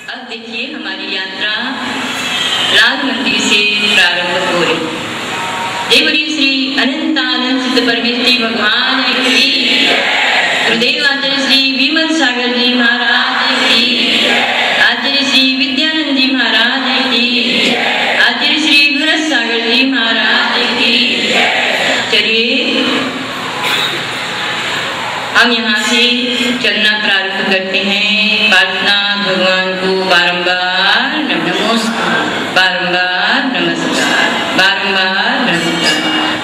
अब देखिए हमारी यात्रा लाल मंदिर से प्रारंभ हो रही। देवरी श्री अनंतानंद सिद्ध परमेश्वरी भगवान की, गुरुदेव आचार्य श्री विमल सागर जी महाराज की, आचार्य श्री विद्यानंद जी महाराज की, आचार्य श्री भरत सागर जी महाराज की। चलिए हम यहाँ से चलना प्रारंभ करते हैं। प्रार्थना भगवान को बारंबार नमस्कार, बारंबार नमस्कार, बारंबार नमस्कार।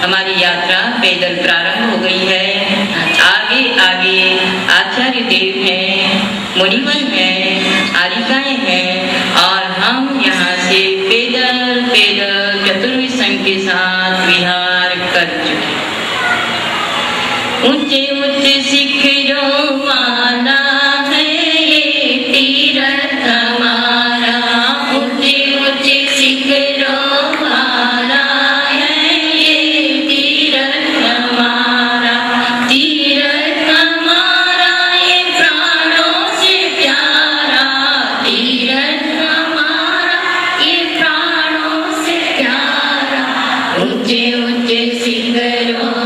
हमारी यात्रा पैदल प्रारंभ हो गई है। आगे आगे आचार्य देव हैं, मुनिवन हैं, आरिकाएं हैं और हम यहाँ से पैदल पैदल चतुर्विध संघ के साथ विहार कर चुके। ऊंचे ऊंचे शिखरों वाला है ये तीरथ हमारा, ऊंचे ऊंचे शिखरों वाला है ये तीरथ हमारा, तीरथ हमारा ये प्राणों से प्यारा, तीरथ हमारा ये प्राणों से प्यारा। ऊंचे ऊंचे शिखरों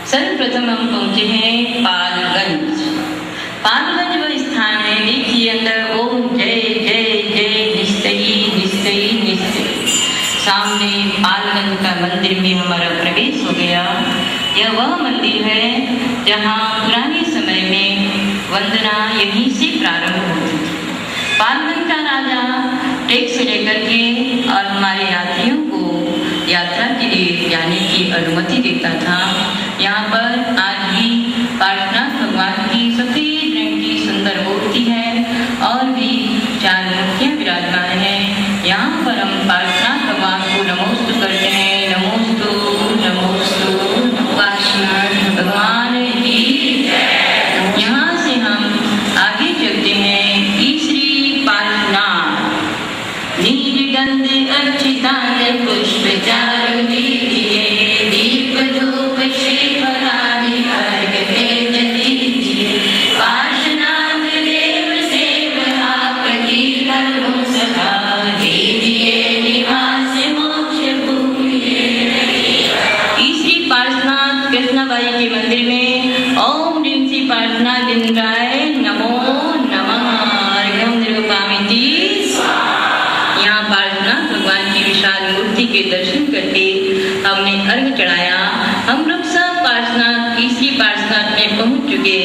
सर्वप्रथम हम पहुंचे हैं पालगंज। पालगंज वह स्थान है, देखिए अंदर ओम जय जय जय निश्चयी निश्चयी निश्चयी। सामने पालगंज का मंदिर में हमारा प्रवेश हो गया। यह वह मंदिर है जहाँ पुराने समय में वंदना यहीं से प्रारंभ होती थी। पालगंज का राजा टैक्स लेकर के और हमारे यात्रियों को यात्रा के लिए जाने की अनुमति देता था। यहाँ पर आज भी पार्श्वनाथ भगवान की सफेद रंग की सुंदर मूर्ति है और भी 4 मूर्तियाँ विराजमान हैं। यहाँ पर हम पार्श्वनाथ भगवान को नमोस्तु करते हैं। नमोस्तु नमोस्तु पार्श्वनाथ भगवान की। यहाँ से हम आगे चलते हैं। तीसरी पार्श्वनाथ नीलगंध अर्चितांग पुष्प चारु दीजिए, दीप धूप श्रीफल आदि अर्घ तेज दीजिए। पार्श्वनाथ देव सेव आपकी करूं सदा, दीजिए निवास मोक्ष भूमि। तीसरी पार्श्वनाथ कृष्णाबाई के मंदिर में ओम ह्रीं श्री पार्श्वनाथ इंद्राय नमो नमः। यहाँ पार्श्वनाथ भगवान की विशाल मूर्ति के दर्शन करके हमने अर्घ चढ़ाया। हम लोग सब पार्श्वनाथ तीसरी पार्श्वनाथ में पहुंच चुके।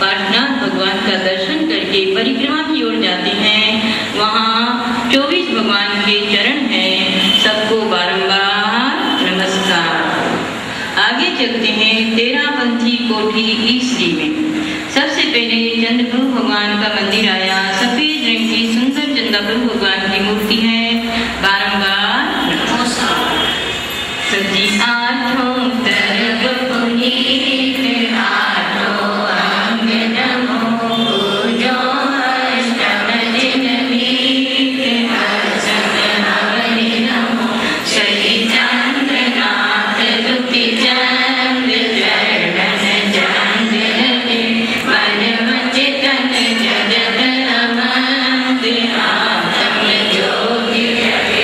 पार्श्वनाथ भगवान का दर्शन करके परिक्रमा की ओर जाते हैं। वहाँ 24 भगवान के चरण हैं। सबको बारंबार नमस्कार। आगे चलते हैं 13पंथी कोठी ईसरी में। सबसे पहले चंद्रप्रभु भगवान का मंदिर आया। सफेद रंग की सुंदर चंद्रप्रभु भगवान की मूर्ति है। बारंबार नमस्कार। सजी आठों तरफ पुनीत, आठों अंग नमो पूजो अष्टम दिन नीत, अष्टम हवनि नमो श्री चंद्रनाथ दुति चंद चरण चंद्र मन वचितन जगत नमन आत्म ज्योति।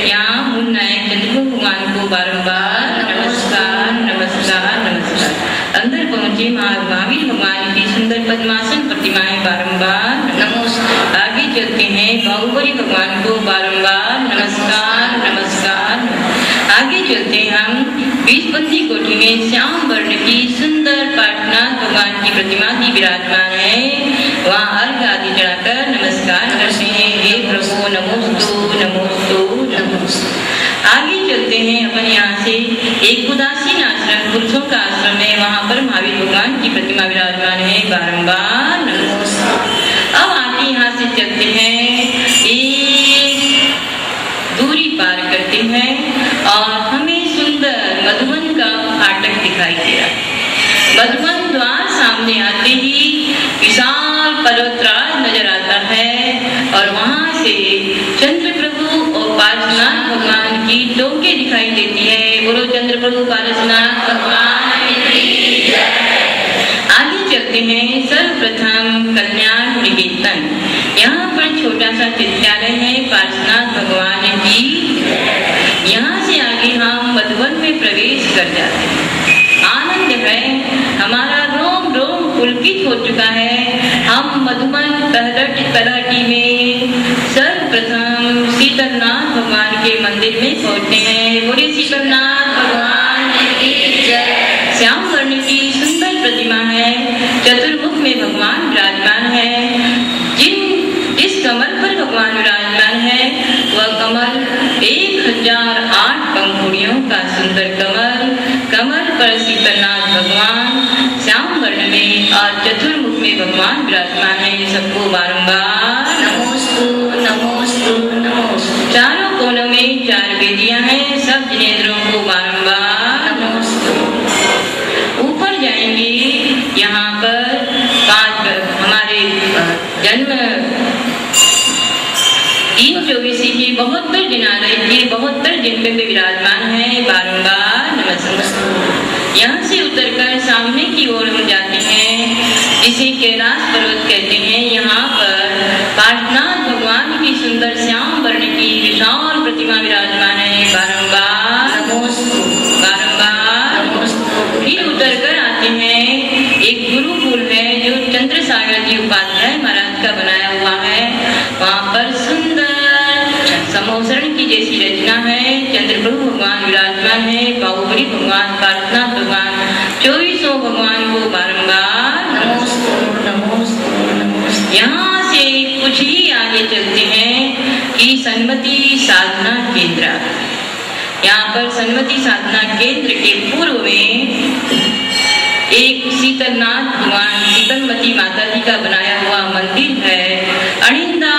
यहाँ मुन्नायक चंद्रप्रभु भगवान को बारंबार नमस्कार नमस्कार नमस्कार। अंदर पहुंचे महावीर भगवान की सुंदर पद्मासन प्रतिमाएं बारंबार नमस्कार। आगे चलते हैं बाहुबली भगवान को बारंबार नमस्कार नमस्कार। आगे चलते हैं हम 20पंथी कोठी में श्याम वर्ण की सुंदर पार्श्वनाथ भगवान की प्रतिमा भी विराजमान है। वहाँ अर्घ आदि चढ़ाकर नमस्कार करते हैं। हे प्रभु नमोस्तु नमोस्तु नमोस्तु। आगे चलते हैं अपन यहाँ से एक उदासीन आश्रम, पुरुषों का आश्रम है। वहाँ पर महावीर भगवान की प्रतिमा विराजमान है। बारंबार नमस्कार। अब आगे यहाँ से चलते हैं, एक दूरी पार करते हैं और हमें सुंदर मधुबन का फाटक दिखाई दे रहा है। मधुबन द्वार सामने आते ही विशाल पर्वतराज नजर आता है और वहाँ से चंद्र प्रभु और पार्श्वनाथ भगवान की टोके दिखाई देती है। बोलो चंद्र प्रभु पार्श्वनाथ भगवान की जय। आगे चलते हैं। सर्वप्रथम कल्याण निकेतन, यहाँ पर छोटा सा चित्रालय है पार्श्वनाथ भगवान की। यहाँ से आगे हम मधुवन में प्रवेश कर जाते हैं। आनंद है, हमारा रोम रोम पुलकित हो चुका है। हम मधुवन तलहटी में सर्वप्रथम शीतलनाथ भगवान के मंदिर में पहुँचते हैं। बोले शीतलनाथ भगवान की जय। श्याम वर्ण की सुंदर प्रतिमा है, चतुर्मुख में भगवान विराजमान है। जिस कमल पर भगवान विराजमान है वह कमल 1008 पंखुड़ियों का सुंदर कमल पर शीतलनाथ भगवान श्याम वर्ण में और चतुर्मुख में भगवान विराजमान है। सबको बारंबार नमोस्तु नमोस्तु नमोस्तु। चारों कोनों में 4 वेदियां हैं, सब जिनेंद्रों को बारंबार नमोस्तु। ऊपर जाएंगे, यहाँ पर 5 हमारे जन्म 324 के 72 जिनालय के 72 जिनपे में विराजमान है। बारंबार नमस्कार। यहाँ से उतरकर सामने की ओर हम जाते हैं, जिसे कैलाश पर्वत कहते हैं। यहाँ पर पार्श्वनाथ भगवान की सुंदर श्याम वर्ण की विशाल प्रतिमा विराजमान है। बारंबार नमोस्तु, बारंबार नमोस्तु। फिर उतरकर आते हैं, एक गुरुकुल है जो चंद्रसागर जी उपाध्याय महाराज का बनाया हुआ है। वहाँ पर सुंदर समोसरण की जैसी रचना है। चंद्र प्रभु भगवान विराजमान है, बाहुबली भगवान, पार्श्वनाथ भगवान, 24 भगवान को बारंबार नमोस्तु नमोस्तु नमोस्तु। यहाँ से कुछ ही आगे चलते हैं कि सन्मति साधना केंद्र। यहाँ पर सन्मति साधना केंद्र के पूर्व में एक शीतलनाथ भगवान शीतलमती माता जी का बनाया हुआ मंदिर है। अणिंदा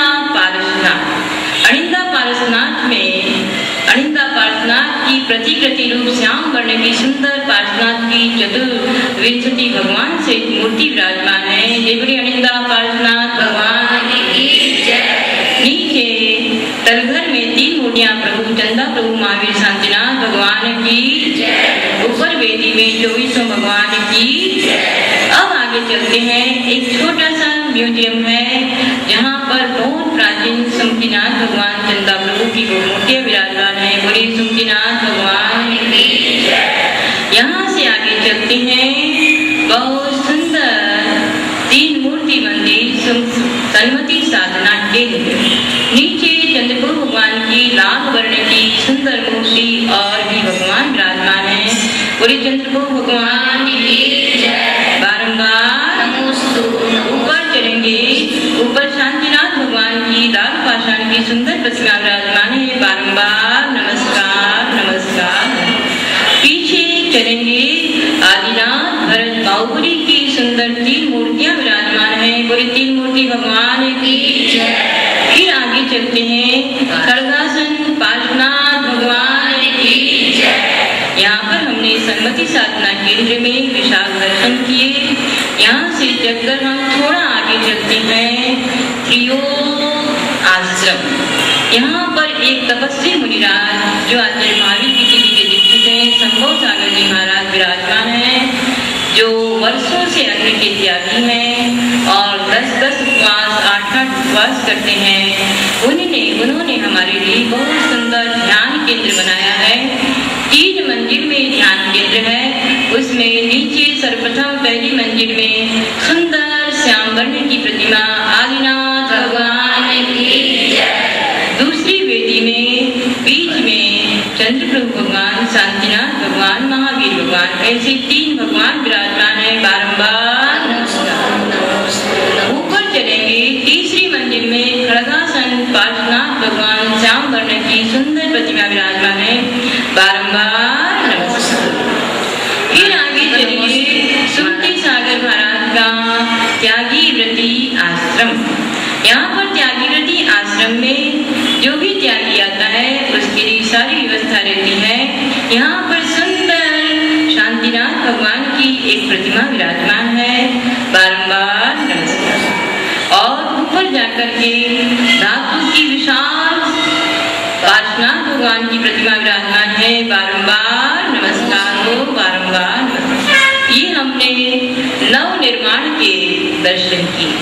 पार्श्वनाथ की प्रतिकृति रूप श्याम वर्ण की सुंदर पार्श्वनाथ की चतुर्विंशति भगवान से मूर्ति विराजमान है। देवरी अणिंदा पार्श्वनाथ भगवान की जय। नीचे तलघर में 3 मूर्तियां प्रभु चंदा प्रभु महावीर शांतिनाथ भगवान की जय। ऊपर वेदी में 24 भगवान की जय। अब आगे चलते हैं, एक छोटा सा म्यूजियम है जहाँ पर बहुत प्राचीन सुमकीनाथ भगवान चंदा प्रभु की मूर्तियां विराजमान है। बोले सुमकीनाथ भगवान की जय। यहाँ से आगे चलते हैं, बहुत सुंदर 3 मूर्ति मंदिर सन्मति साधना केंद्र। नीचे चंद्रप्रभु भगवान की लाल वर्ण की सुंदर मूर्ति और भी भगवान विराजमान है। बोले चंद्रप्रभु भगवान की जय। बारंबार नमोस्तु। ऊपर चलेंगे, ऊपर शांतिनाथ भगवान की लाल पाषाण की सुंदर प्रतिमा विराजमान है। बारंबार नमस्कार नमस्कार। पीछे चलेंगे, आदिनाथ भरत बाहुबली की सुंदर 3 मूर्तियां विराजमान है। बोले 3 मूर्ति भगवान की जय। फिर आगे चलते हैं, खड़गासन पार्श्वनाथ भगवान की जय। यहाँ पर हमने सन्मति साधना केंद्र में विशाल दर्शन किए। यहाँ से चलकर हम थोड़ा आगे चलते हैं, त्रियोग आश्रम। यहाँ पर एक तपस्वी मुनिराज जो आचार्य महावीर की तिथि के दीक्षित हैं, संभव सागर जी महाराज विराजमान हैं, जो वर्षों से अन्न के त्यागी हैं और 10-10 उपवास 8-8 उपवास करते हैं। उन्होंने हमारे लिए बहुत सुंदर ध्यान केंद्र बनाया है। 3 मंजिल में ध्यान केंद्र है। उसमें नीचे सर्वप्रथम पहली मंजिल में सुंदर श्याम वर्ण की प्रतिमा आदिनाथ भगवान की जय। दूसरी वेदी में बीच में चंद्र प्रभु भगवान, शांतिनाथ भगवान, महावीर भगवान, ऐसे 3 भगवान विराजमान है। बारंबार नमस्कार। ऊपर चलेंगे, तीसरी मंजिल में खड़गासन पार्श्वनाथ भगवान श्याम वर्ण की सुंदर प्रतिमा विराजमान है। बारंबार नमस्कार। फिर आगे चलिए, सुमति सागर महाराज का त्यागी व्रती आश्रम। यहाँ पर त्यागी व्रती आश्रम में जो भी त्यागी आता है उसके लिए सारी व्यवस्था रहती है। यहाँ पर सुंदर शांतिनाथ भगवान की एक प्रतिमा विराजमान है। बारंबार नमस्कार। और ऊपर जाकर के निर्माण के दर्शन किए।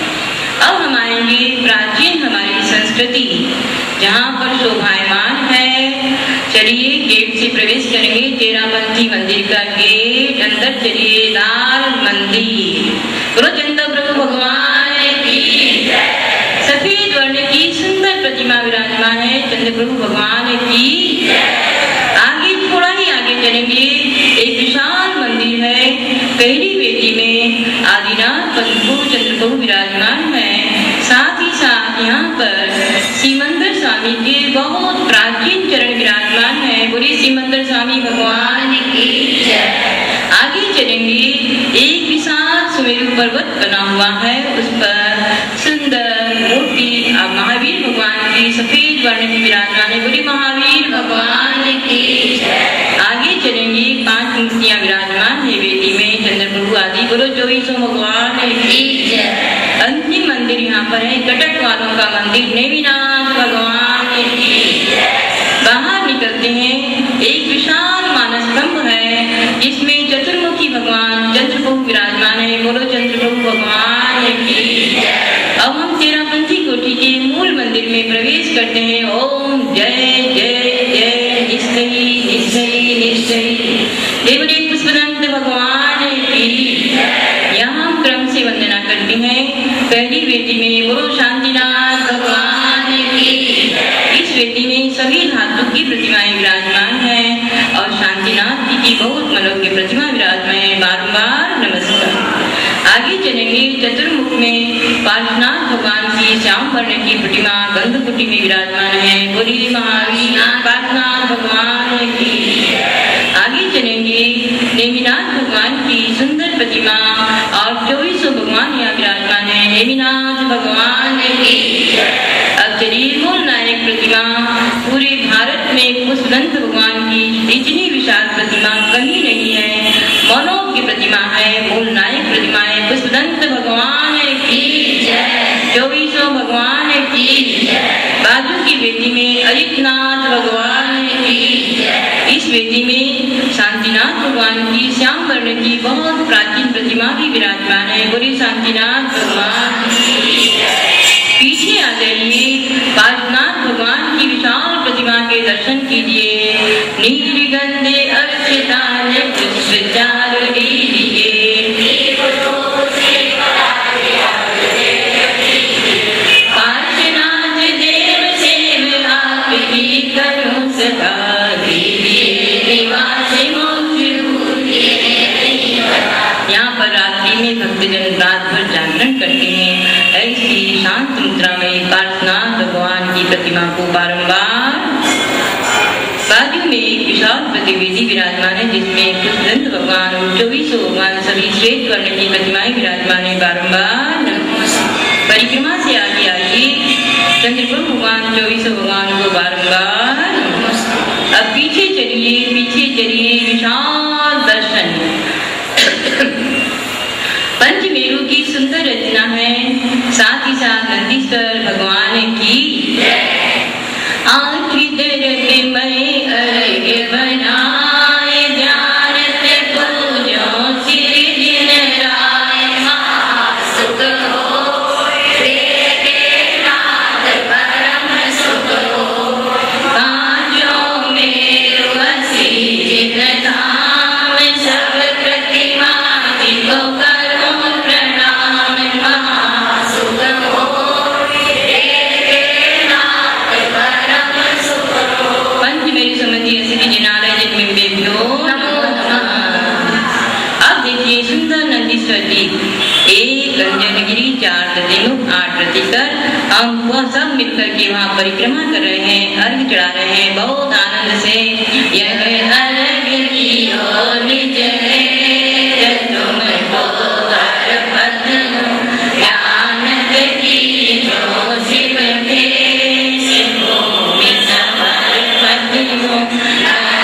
अब हम आएंगे प्राचीन हमारी संस्कृति जहाँ पर शोभायमान है। चलिए गेट से प्रवेश करेंगे, तेरापंथी मंदिर का गेट, अंदर चलिए लाल मंदिर। गुरु चंद्र प्रभु भगवान की सफेद वर्ण की सुंदर प्रतिमा विराजमान है, चंद्र प्रभु भगवान की। आगे थोड़ा ही आगे चलेंगे, एक विशाल मंदिर है। पहली वेदी में आदिनाथ प्रभु चंद्र प्रभु विराजमान है। साथ ही साथ यहाँ पर सिमंदर स्वामी के बहुत प्राचीन चरण विराजमान है। बोलिए सिमंदर स्वामी भगवान की जय। आगे चलेंगे, एक विशाल सुमेरु पर्वत बना हुआ है, उस पर सुंदर मूर्ति महावीर भगवान की सफेद वर्ण की विराजमान है। बोलिए महावीर भगवान की जय। आगे चलेंगे, 5 मूर्तियां विराजमान है वेदी में, चंद्र प्रभु आदि गुरु 24 भगवान की जय। अंतिम मंदिर यहाँ पर है, कटक वालों का मंदिर, नेमिनाथ भगवान की जय। बाहर निकलते हैं, एक विशाल मानस स्तंभ है जिसमें चतुर्मुखी भगवान चंद्र प्रभु विराजमान है। बोलो चंद्र प्रभु भगवान की जय। अब हम तेरापंथी कोटि के मूल मंदिर में प्रवेश करते हैं। ओम जय जय जय निश्चयी निश्चयी निश्चयी देवदेव पुष्पदंत भगवान की। यहाँ हम क्रम से वंदना करते हैं। पहली वेदी में गुरु शांतिनाथ भगवान की। इस वेदी में सभी धातु की प्रतिमाएं विराजमान हैं और शांतिनाथ जी की बहुत मनोज्ञ प्रतिमा विराजमान है। बारंबार नमस्कार। आगे चलेंगे, चतुर्मुख में पार्श्वनाथ भगवान की श्याम वर्ण की प्रतिमा गंधकुटी में विराजमान है। बोलिए महावीर पार्श्वनाथ भगवान की। आगे चलेंगे, नेमिनाथ भगवान की सुंदर प्रतिमा और 24 भगवान यहाँ विराजमान है। नेमिनाथ भगवान की। अब चलिए मूल नायक प्रतिमा, पूरे भारत में पुष्पदंत भगवान की इतनी विशाल प्रतिमा कहीं नहीं है, मनोज्ञ प्रतिमा है, मूल नायक प्रतिमा है। पुष्पदंत भगवान की जय। 24 भगवान की जय। बाजू की वेदी में अरिकनाथ भगवान की जय। इस वेदी में शांतिनाथ भगवान की श्याम वर्ण की बहुत प्राचीन प्रतिमा भी विराजमान है। बोलिए शांतिनाथ भगवान की जय। पीछे आ जाइए, पार्श्वनाथ भगवान की विशाल प्रतिमा के दर्शन कीजिए। नीलगंधे अर्चितान पुष्पचार लीजिए। पार्श्वनाथ देव सेव आपकी करूं सदा, यहाँ पर रात्रि में भक्तजन रात भर जागरण करते हैं। ऐसी शांत मुद्रा में पार्श्वनाथ भगवान की प्रतिमा को बारंबार। बाजू में एक विशाल प्रतिवेदी विराजमान है जिसमें पुष्पदंत भगवान और 24 भगवान सभी श्वेत वर्ण की प्रतिमाएं विराजमान है। बारंबार परिक्रमा से आगे आइए, चंद्र प्रभु भगवान 24 भगवान को बारंबार। अब पीछे चलिए विशाल दर्शन। पंचमेरु की सुंदर रचना है, साथ ही साथ नंदीश्वर भगवान की आखिरी दर में अर्घ्य बनाए, ध्यान से पूजो श्री दिन राय। महासुख हो तेरे नाथ परम सुख हो, कांचों मेरु वसी जिन धाम, सब प्रतिमा जिनको करो प्रणाम। महासुख हो तेरे नाथ परम सुख हो। पंचमेरु संबंधी असली जनालय जन्मेभ्यो नमो नमः। अब देखिए सुंदर नंदीश्वर जी, 1 अंजनगिरी 4 दधिमुख 8 रतिकर, हम वह सब मिलकर के वहाँ परिक्रमा कर रहे हैं, अर्घ चढ़ा रहे हैं बहुत आनंद से। यह अर्घ की हो निज है, तुम को अर्पण ज्ञान की जो शिव के, भूमि समर्पित हो।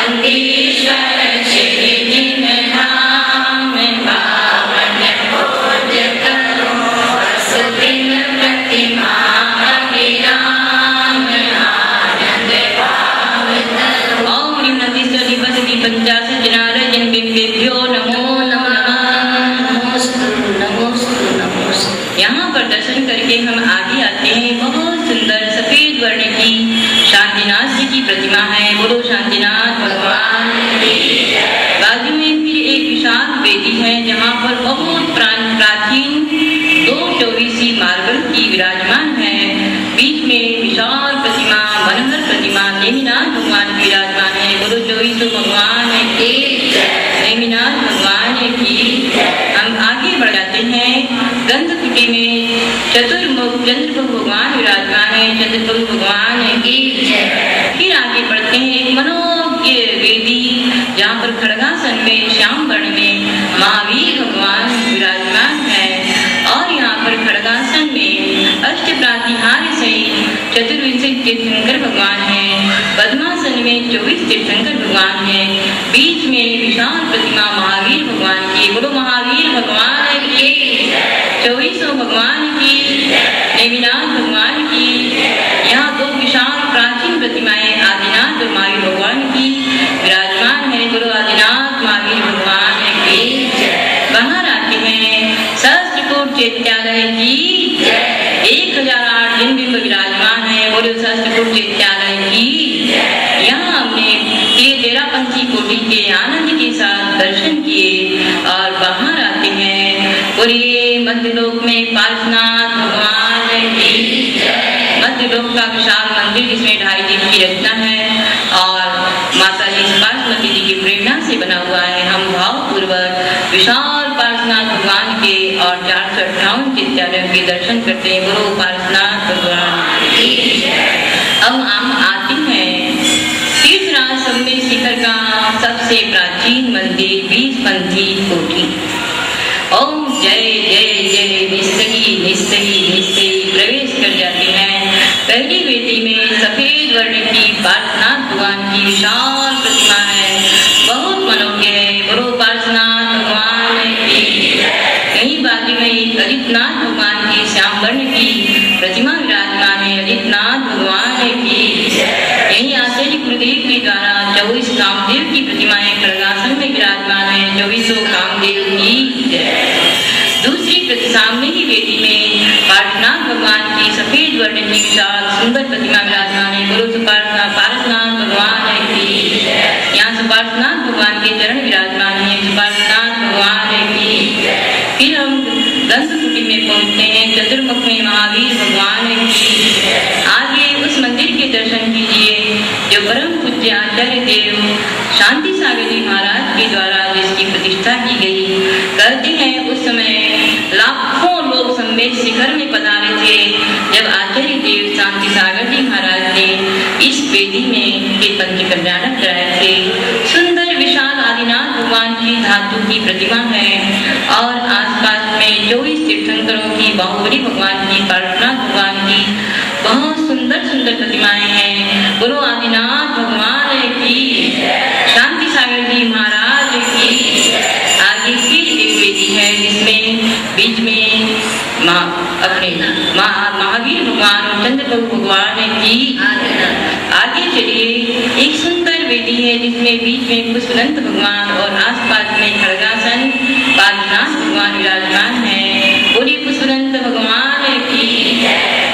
नंदीश्वर श्री जिन धाम, पावन भोज करो, वसुदिन प्रतिमा अभिराम, आनंद भाव करो। ओम नंदीश्वरी पद्धति 50 जनालय जन्मेभ्यो नमो में बहुत सुंदर सफेद वर्ण की शांतिनाथ जी की प्रतिमा है। बोलो शांतिनाथ भगवान की। बाजू में फिर एक विशाल वेदी है जहाँ पर बहुत प्राचीन 2 चौबीसी मार्बल की विराजमान है। बीच में विशाल प्रतिमा, मनोहर प्रतिमा नेमिनाथ भगवान की विराजमान है। बोलो 24 भगवान की, नेमिनाथ भगवान की। हम आगे बढ़ जाते हैं। गंधकुटी में चतुर्मुख चंद्रप्रभु भगवान विराजमान है। चंद्रप्रभु भगवान की। फिर आगे बढ़ते हैं एक मनोज्ञ वेदी जहाँ पर खड़गासन में श्याम वर्ण में महावीर भगवान विराजमान है। और यहाँ पर खड़गासन में अष्ट प्रातिहार्य सहित चतुर्विंशति तीर्थंकर भगवान है। पद्मासन में 24 तीर्थंकर भगवान है। बीच में विशाल प्रतिमा महावीर भगवान की। बोलो महावीर भगवान की। 24 भगवान की, नेमिनाथ भगवान की। यहाँ 2 विशाल प्राचीन प्रतिमाएं आदिनाथ और महावीर भगवान की विराजमान है। बोलो आदिनाथ महावीर भगवान की। बाहर आते हैं सहस्त्रकूट चैत्यालय की 1008 बिंब विराजमान है। बोलो सहस्त्रकूट चैत्यालय की। यहाँ हमने 13पंथी कोटि के आनंद के साथ दर्शन किए और बाहर आते हैं। बोलिए मध्यलोक में पार्श्वनाथ भगवान की। मध्यलोक का विशाल मंदिर जिसमें 2.5 दिन की रचना है और माता जी पार्श्वती जी की प्रेरणा से बना हुआ है। हम भावपूर्वक विशाल पार्श्वनाथ भगवान के और 458 चैत्यालयों के दर्शन करते हैं। बोलो पार्श्वनाथ भगवान की। अब हम आते हैं तीर्थराज सम्मेद शिखर का सबसे प्राचीन मंदिर 20पंथी कोठी। ओम जय जय जय निस्तगी निस्तगी निस्तगी प्रवेश कर जाते हैं। पहली वेदी में सफेद वर्ण की पार्श्वनाथ भगवान की विशाल प्रतिमा है, बहुत मनोज्ञ है। बोलो पार्श्वनाथ भगवान की। यही बाजू में एक ललितनाथ भगवान की श्याम वर्ण की प्रतिमा विराजमान है। ललितनाथ भगवान की। यही आचार्य गुरुदेव के द्वारा 24 कामदेव की प्रतिमाएं खड़गासन में विराजमान है। 24 कामदेव की। दूसरी सामने ही वेदी में पार्श्वनाथ भगवान की सफेद वर्ण की विशाल सुंदर प्रतिमा विराजमान है। बोलो पार्श्वनाथ भगवान की। यहाँ पार्श्वनाथ भगवान के चरण विराजमान है। पार्श्वनाथ भगवान की। फिर हम गंधकुटी में पहुंचते हैं चतुर्मुख में महावीर भगवान की। आगे उस मंदिर के दर्शन कीजिए जो परम पूज्य आचार्य देव शांति सागर जी महाराज के द्वारा जिसकी प्रतिष्ठा की गई। कहते हैं उस समय लाखों लोग सम्मेद शिखर में पधारे थे जब आचार्य देव शांति सागर जी महाराज ने इस वेदी में पंच कल्याणक कराए थे। सुंदर विशाल आदिनाथ भगवान की धातु की प्रतिमा है और आसपास में 24 तीर्थंकरों की, बाहुबली भगवान की, पार्श्वनाथ भगवान की बहुत सुंदर सुंदर प्रतिमाएं हैं। बोलो आदिनाथ भगवान की। शांति सागर जी महाराज की। आगे फिर एक वेदी है जिसमें बीच में अपने महावीर भगवान और चंद्रप्रभु भगवान की। आगे चलिए एक सुंदर वेदी है जिसमें बीच में पुष्पदंत भगवान और आसपास में खड़गासन पार्श्वनाथ भगवान विराजमान है। बोलिए पुष्पदंत भगवान की।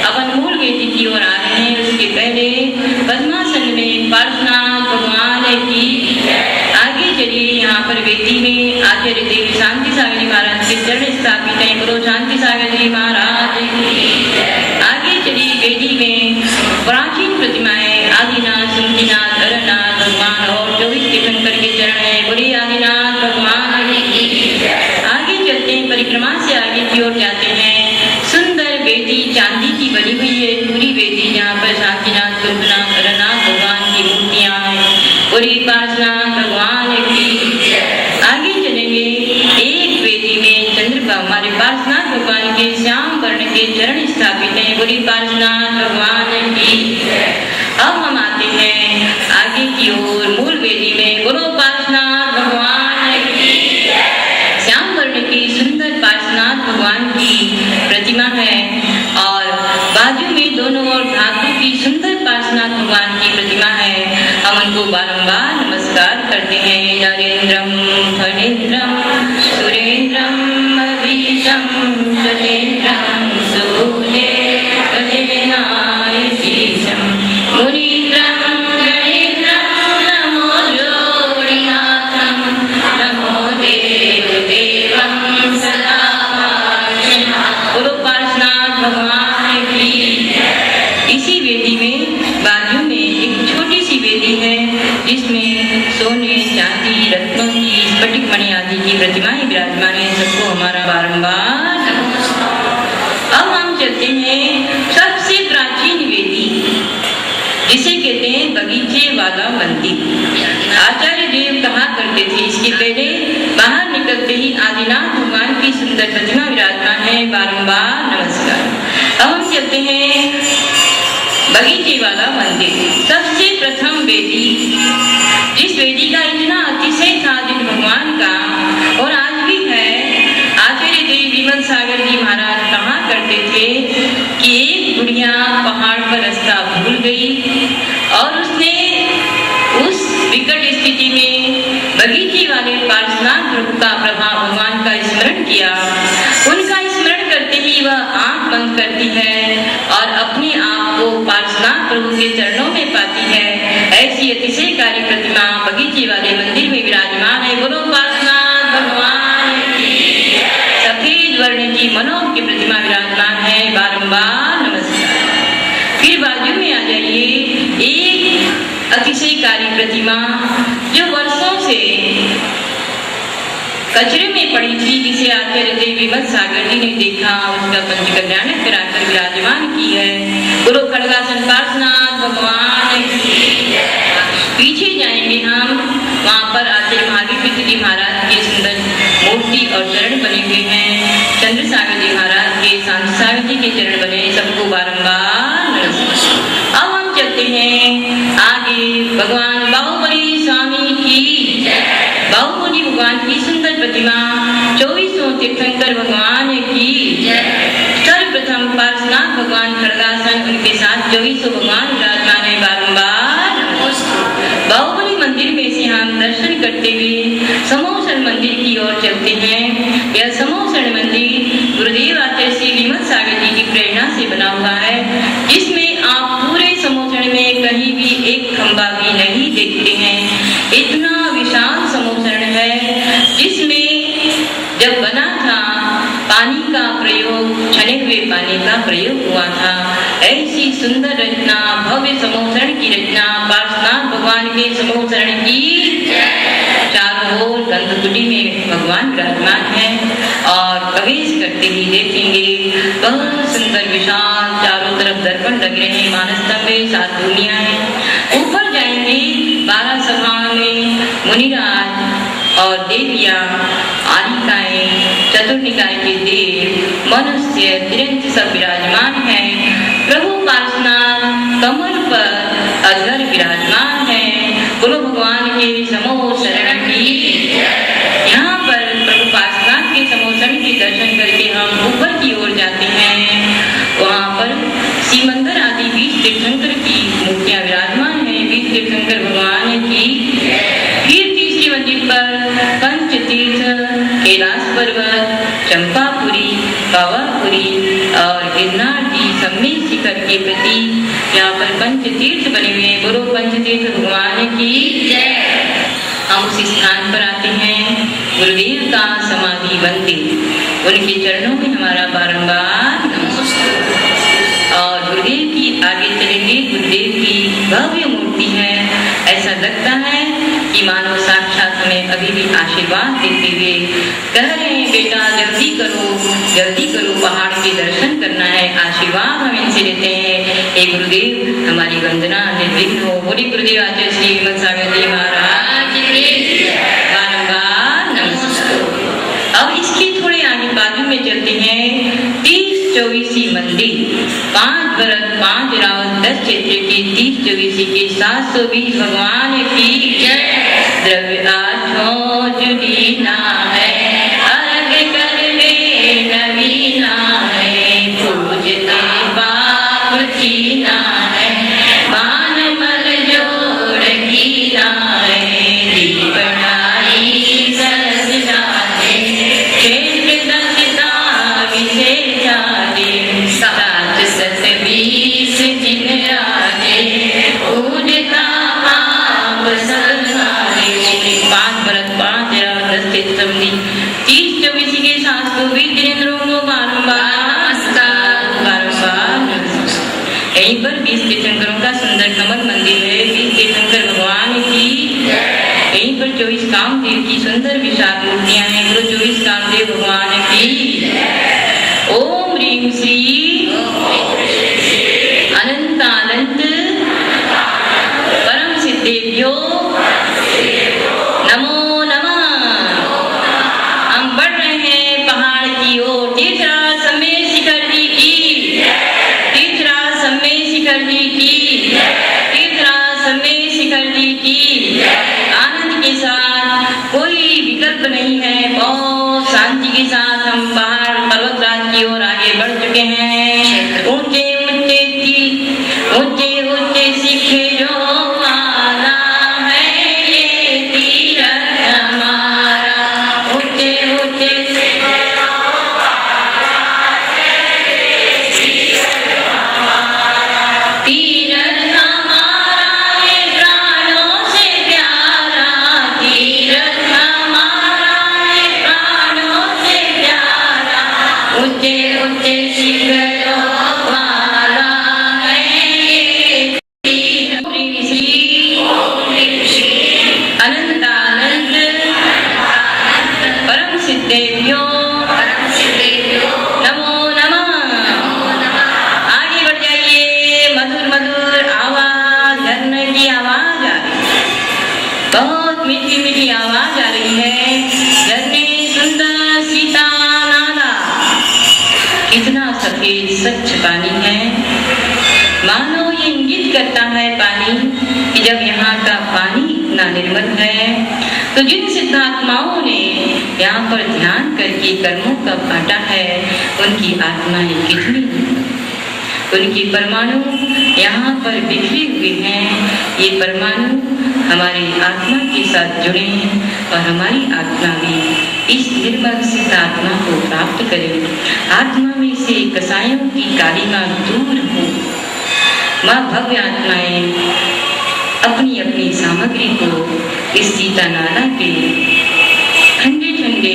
अपन मूल वेदी की ओर आ रहे हैं। उसके पहले पद्मासन में पार्श्वनाथ भगवान की। आगे चलिए यहाँ पर वेदी में आचार्य देव शांति सागर जी महाराज के चरण स्थापित हैं। बोलो शांति सागर जी महाराज की। आगे चलिए वेदी में प्राचीन प्रतिमाएं आदिनाथ, सुमतिनाथ, अरनाथ भगवान और 24 तीर्थंकर के चरण है। बोलिए आदिनाथ भगवान की। आगे चलते हैं, परिक्रमा से आगे की ओर जाते हैं। सुंदर वेदी चांदी की बनी हुई है पूरी वेदी जहाँ पर शांतिनाथ, सुमतिनाथ, अरनाथ भगवान की मूर्तियां हैं। बोलिए पार्श्वनाथ भगवान की। आगे चलेंगे एक वेदी में हमारे पार्श्वनाथ भगवान के श्याम वर्ण के चरण स्थापित हैं। बोलिए पार्श्वनाथ भगवान की। अब हम आते हैं आगे की ओर मूल वेदी में। बोलो पार्श्वनाथ भगवान की। श्याम वर्ण की सुंदर पार्श्वनाथ भगवान की प्रतिमा है और बाजू में दोनों ओर धातु की सुंदर पार्श्वनाथ भगवान की प्रतिमा है। हम उनको बारंबार नमस्कार करते हैं। नरेंद्रम फणेन्द्रम सुरेंद्रम अभीशम सुरेंद्रम सूर्ये इसी वेदी में बाजू में एक छोटी सी वेदी है जिसमें सोने, चांदी, रत्नों की, स्फटिक मणि आदि की प्रतिमाएं विराजमान है। सबको हमारा बारंबार नमस्कार। अब हम चलते हैं सबसे प्राचीन वेदी जिसे कहते हैं बगीचे वाला मंदिर। आचार्य देव कहा करते थे, इसके पहले बाहर निकलते ही आदिनाथ भगवान की सुंदर प्रतिमा विराजमान है। बारंबार नमस्कार। अब हम चलते हैं बगीचे वाला मंदिर। सबसे प्रथम वेदी, जिस वेदी का इतना अतिशय था जिन भगवान का, और आज भी है। आचार्य देव विमल सागर जी महाराज कहा करते थे कि एक बुढ़िया पहाड़ पर रास्ता भूल गई और उसने उस विकट स्थिति में बगीचे वाले पार्श्वनाथ प्रभु का प्रभाव भगवान का स्मरण किया। उनका स्मरण करते ही वह आंख बंद करती है और अपने आप को पार्श्वनाथ प्रभु के चरणों में पाती है। ऐसी अतिशयकारी प्रतिमा बगीचे वाले मंदिर में विराजमान है। बोलो पार्श्वनाथ भगवान की। सफेद वर्ण की मनोहर की प्रतिमा विराजमान है। बारंबार नमस्कार। फिर बाजू में आ जाइए एक अतिशयकारी प्रतिमा जो वर्षों से कचरे में पड़ी थी, जिसे आचार्य देव विमल सागर जी ने देखा, उसका पंच कल्याण कराकर विराजमान की है। गुरु खड़गासन पार्श्वनाथ भगवान की। पीछे जाएंगे हम, वहाँ पर आचार्य महावीर जी महाराज के सुंदर मूर्ति और चरण बने हुए हैं। चंद्र सागर जी महाराज के, शांति सागर जी के चरण बने। सबको बारंबार नमस्कार। अब हम चलते हैं आगे भगवान बाहुबली स्वामी की। बाहुबली भगवान की सुंदर प्रतिमा 24 तीर्थंकर भगवान की। सर्वप्रथम पार्श्वनाथ भगवान खड़गासन, उनके साथ 24 भगवान विराजमान है। बारंबार बाहुबली मंदिर में से हम दर्शन करते हुए समोसण मंदिर की ओर चलते हैं। यह समोसण मंदिर गुरुदेव आचार्य श्री विमल सागर जी की प्रेरणा से बना हुआ है, जिसमें आप पूरे समोसण में कहीं भी एक खंबा भी नहीं देखते हैं। इतना विशाल समोसण है जिसमें जब बना था पानी का प्रयोग, छने हुए पानी का प्रयोग हुआ था। ऐसी सुंदर रचना, भव्य समोसण की रचना पार्श्वनाथ भगवान के समोसण की। चारों ओर गंधकुटी में भगवान विराजमान है और प्रवेश करते ही देखेंगे बहुत सुंदर विशाल चारों तरफ दर्पण लग रहे हैं, मानस्तंभ, 7 भूमियां हैं। ऊपर जाएंगे 12 सभाओं में मुनिराज और देवियां, आलिकाएं, चतुर्निकाय के देव, मनुष्य, तिरंज सब विराजमान हैं। प्रभु पार्श्वनाथ कमल पर अधर विराजमान है। गुरु भगवान के समोसरण की। यहाँ पर प्रभु पार्श्वनाथ के समोसरण के दर्शन करके हम ऊपर की ओर जाते हैं। वहाँ पर सीमंदर आदि 20 तीर्थंकर की मूर्तियां विराजमान है। 20 तीर्थंकर भगवान की। फिर तीसरी मंदिर पर पंच तीर्थ, कैलाश पर्वत, चंपापुरी, पावापुरी और गिरनार जी सम्मिलित शिखर के प्रति यहाँ पर पंच तीर्थ बने हुए हैं। गुरु पंच तीर्थ भगवान की जय। हम उस स्थान पर आते हैं गुरुदेव का समाधि मंदिर, उनके चरणों में हमारा बारंबार नमस्कार। और गुरुदेव की आगे चलेंगे। गुरुदेव की भव्य मूर्ति है। ऐसा लगता है कि मानो साक्षात हमें अभी भी आशीर्वाद देते हुए कह रहे हैं, बेटा जल्दी करो, पहाड़ के दर्शन करना है। आशीर्वाद हम इनसे लेते हैं। हे गुरुदेव, हमारी वंदना निर्विघ्न हो। बोली गुरुदेव आचार्य श्री विमल सागर जी महाराज की बारंबार नमस्कार। अब इसके थोड़े आगे बाजू में चलते हैं 30-24 मंदिर। 5 व्रत, 5 रावत, 10 क्षेत्र के 30-24 के 720 भगवान की जय। द्रव्य आठों जुड़ीना है, अर्घ करने नवीना है, पूजते बाप कीना है, मान मल जोड़ कीना है, दीपनाई सजना है, क्षेत्र दशता विशेषा दे, 720 जिन राजे, पूजता आप सदाए। यहीं पर 20 तीर्थंकरों का सुंदर कमल मंदिर है। 20 तीर्थंकर भगवान की। यहीं पर 24 कामदेव की सुंदर विशाल मूर्तियां हैं। गुरु 24 कामदेव भगवान की। ओम ह्रीं श्री अनंतानंत परम सिद्धेभ्यो नमो नमः। हम बढ़ रहे हैं पहाड़ की ओर। तीर्थराज सम्मेद शिखर जी की। तीर्थराज सम्मेद शिखर जी की। तीर्थराज सम्मेद शिखर जी की। आनंद के साथ, कोई विकल्प नहीं है, बहुत शांति के साथ हम पहाड़ पर्वतराज की ओर आगे बढ़ चुके हैं। ऊंचे ऊंचे ऊंचे ऊंचे शिखरों वाला है ये तीरथ हमारा। ऊंचे ऊंचे शिखरों वाला है ये तीरथ हमारा। तीरथ हमारा है प्राणों से प्यारा। तीरथ हमारा है प्राणों से प्यारा। ऊंचे ऊंचे शिखरों वाला है ये तीरथ। श्री अनंतानंद परम सिद्धेभ्यो नमो नमः। आगे बढ़ जाइए। मधुर मधुर आवाज, झरने की आवाज आ रही है। बहुत मीठी मीठी आवाज आ रही है। झरने सुंदर सीता नाला। कितना सफेद स्वच्छ पानी है। मानो ये इंगित करता है पानी कि जब यहाँ का पानी इतना निर्मल है तो जिन सिद्धात्माओं ने यहाँ पर ध्यान करके कर्मों का बांटा है उनकी आत्माएं कितनी, उनके परमाणु यहाँ पर बिखरे हुए हैं। ये परमाणु हमारी आत्मा के साथ जुड़े और हमारी आत्मा भी इस निर्मल सिद्ध आत्मा को प्राप्त करे। आत्मा में से कसायों की कालिमा दूर हो। माँ भव्य आत्माएं अपनी अपनी सामग्री को इस सीता नाला के ठंडे ठंडे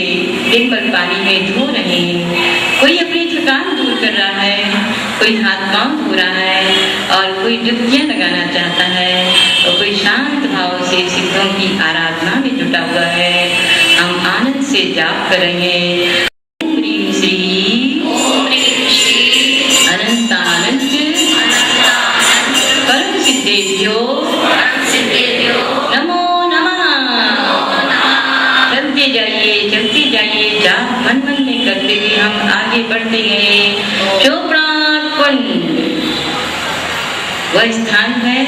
निर्मल पानी में धो रहे हैं। कोई अपनी थकान दूर कर रहा है, कोई हाथ पांव धो रहा है और कोई डुबकियां लगाना चाहता है और कोई शांत भाव से सिद्धों की आराधना में जुटा हुआ है। हम आनंद से जाप कर रहे हैं। ओम ह्रीं श्री अनंतानंद परम सिद्धेभ्यो नमो नमः। चलते जाइए जाप मन मन में करते हुए हम आगे बढ़ते गए। चोपड़ा कुंड वह स्थान है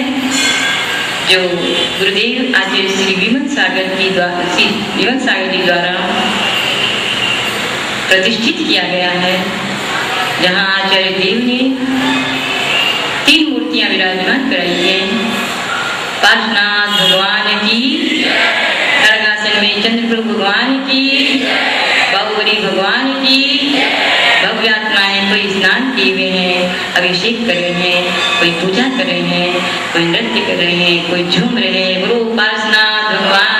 जो गुरुदेव आचार्य श्री विमल सागर जी द्वारा प्रतिष्ठित किया गया है। जहाँ आचार्य देव ने 3 मूर्तियां विराजमान कराई हैं। पार्श्वनाथ भगवान की, खड़गासन में चंद्रप्रभु भगवान की, बाहुबली भगवान की। भव्य आत्माएं कोई स्नान किए हुए हैं, अभिषेक कर रहे हैं, कोई पूजा कर रहे हैं, कोई नृत्य कर रहे हैं, कोई झूम रहे हैं। गुरु पार्श्वनाथ भगवान।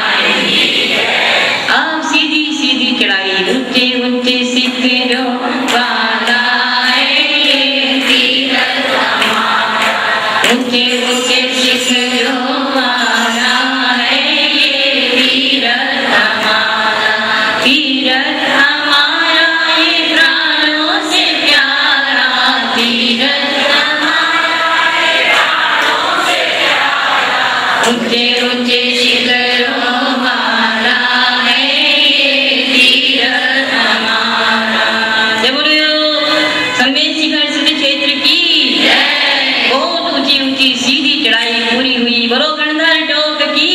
अब सीधी सीधी चढ़ाई, ऊंचे ऊंचे शिखरों वाला है ये तीरथ हमारा। ऊंचे ऊंचे शिखरों वाला है ये तीरथ हमारा। तीरथ हमारा ये प्राणों से प्यारा। तीरथ हमारा ये प्राणों से प्यारा। ऊंचे ऊंचे शिखरों वाला है ये तीरथ हमारा। जय बोलो सम्मेद शिखर सिद्ध क्षेत्र की। बहुत ऊंची ऊंची सीधी चढ़ाई पूरी हुई। बोलो गणधर टोक की।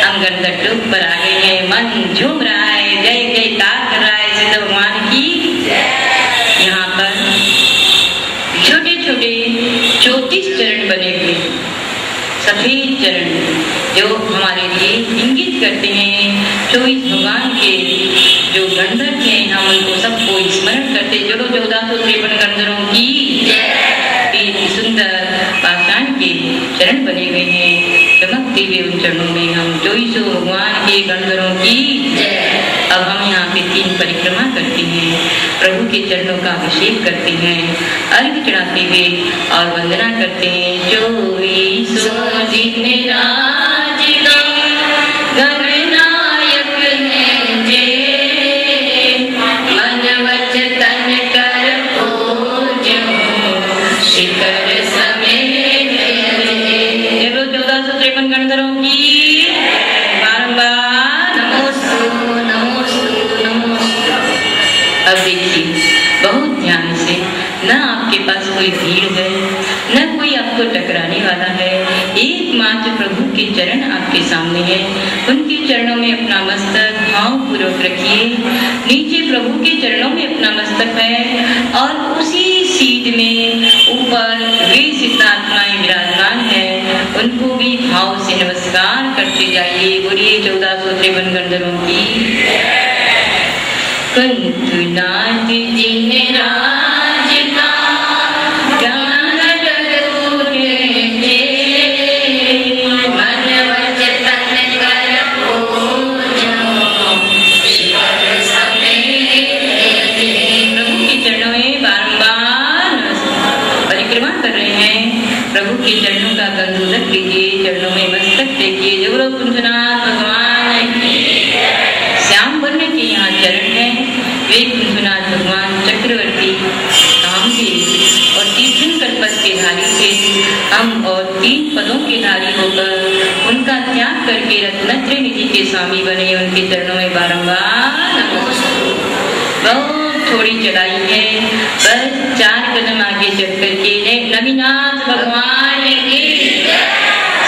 हम गणधर टोक पर आ गए हैं। मन झूम रहा है, जय जयकार कर रहा है सिद्ध भगवान की। यहाँ पर छोटे छोटे 34 चरण बने हुए, सफेद चरण जो हमारे लिए इंगित करते हैं 24 भगवान के जो गंधर्व हैं। हम उनको सबको स्मरण करते। चलो 1453 गंधर्वों की सुंदर पाषाण के चरण बने हुए हैं। चमकते हुए उन चरणों में हम 24 भगवान के गंधर्वों की। अब हम यहाँ पे तीन परिक्रमा करते हैं, प्रभु के चरणों का अभिषेक करते हैं, अर्घ चढ़ाते हुए और वंदना करते हैं। चौबीसों दिन राज का गणनायक है जे, मन वचन कर पूजो शिखर समेत जय। 1453 गणधरों की बारंबार नमोस्तु नमोस्तु नमोस्तु। अब देखिए बहुत ध्यान से, न आपके पास कोई भीड़ है, न कोई आपको टकराने वाला है, एकमात्र प्रभु के चरण आपके सामने है। उनके चरणों में अपना मस्तक भावपूर्वक रखिए। नीचे प्रभु के चरणों में अपना मस्तक है और उसी सीध में ऊपर वे सिद्धात्माएं विराजमान है, उनको भी भाव से नमस्कार करते जाइए। बोलिए 1453 गणधरों की। कंतुनाथ जिन राज का ज्ञान रघुरे जे, मन वचन कर पूजो शिखर समेत। प्रभु के चरणों में बारंबार परिक्रमा कर रहे हैं। प्रभु के चरणों का गंधोदक लीजिए, चरणों में मस्तक देखिए। जगरो कुंजनाथ भगवान की। श्याम वर्ण के यहाँ चरण है, वे कुंजनाथ भगवान चक्रवर्ती कामदेव और तीर्थंकर पद के धारी थे। हम और 3 पदों के धारी होकर उनका त्याग करके रत्नत्रय निधि के स्वामी बने। उनके चरणों में बारंबार नमोस्तु। बहुत थोड़ी चढ़ाई है, बस 4 कदम आगे चढ़ करके नवीनाथ भगवान की।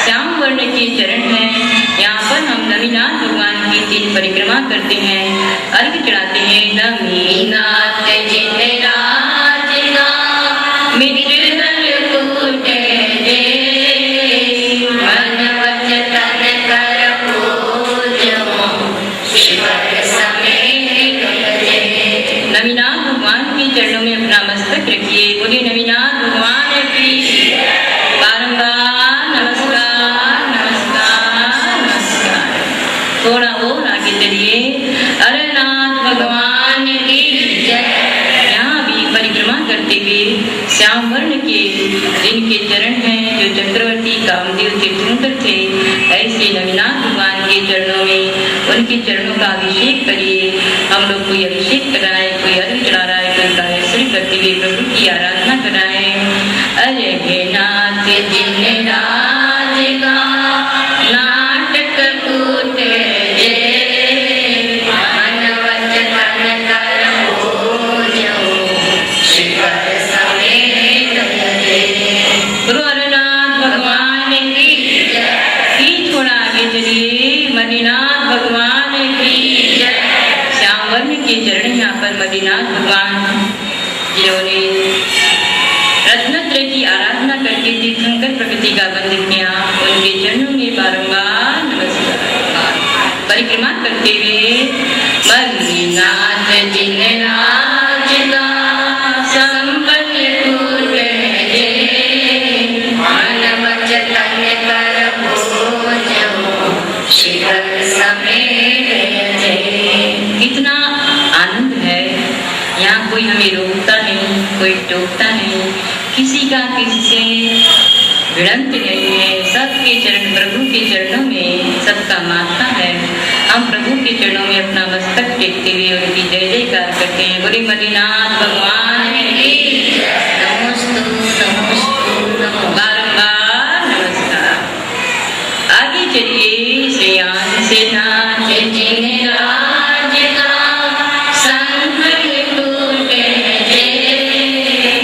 श्याम वर्ण के चरण है, यहाँ पर हम नवीनाथ भगवान की 3 परिक्रमा करते हैं, अर्घ चढ़ाते हैं। नवीनाथ जिन राज का मित्र कूटे जे, मन वचन कर पूजो शिखर समेत जे। नवीनाथ भगवान के चरणों में अपना मस्तक रखिए। बोलिए नवीनाथ भगवान की बारंबार नमस्कार नमस्कार नमस्कार। थोड़ा और आगे चलिए। अरनाथ भगवान की जय। यहाँ भी परिक्रमा करते हुए श्याम वर्ण के जिनके चरण हैं, जो चक्रवर्ती कामदेव तीर्थंकर थे, ऐसे नवीनाथ भगवान के चरणों में उनके चरणों का अभिषेक करिए। हम लोग कोई अभिषेक कर रहा है, कोई अर्घ चढ़ा रहा है, कोई गायत्री करते हुए प्रभु की आराधना कर रहा है। अरे नाथ जिन राज का नाटक कूटे जे, मन वचन कर पूजो शिखर समेत जे। गुरु अरनाथ भगवान की जय। थोड़ा आगे चलिए। मणिनाथ भगवान की जय। श्याम वर्ण के चरण यहाँ पर मणिनाथ भगवान जिन्होंने रत्नत्रय की आराधना करके तीर्थंकर प्रकृति का बंधन किया, उनके चरणों में बारंबार नमस्कार। परिक्रमा करते हुए मणिनाथ जिन राज का संपन्न कूटे जे, मन वचन कर पूजो शिखर समेत जे। कितना आनंद है, यहाँ कोई हमें रोकता नहीं, कोई टोकता नहीं, किसी का किसी से भिड़ंत नहीं है। सबके चरण प्रभु के चरणों में सबका माथा है। हम प्रभु के चरणों में अपना मस्तक टेकते हुए उनकी जय जयकार करते हैं। बोले मणिनाथ भगवान की नमोस्तु नमोस्तु नमो। बारंबार नमस्कार। आगे चलिए। श्रेयान से नाथ जिन राज का संकट टूटे जे,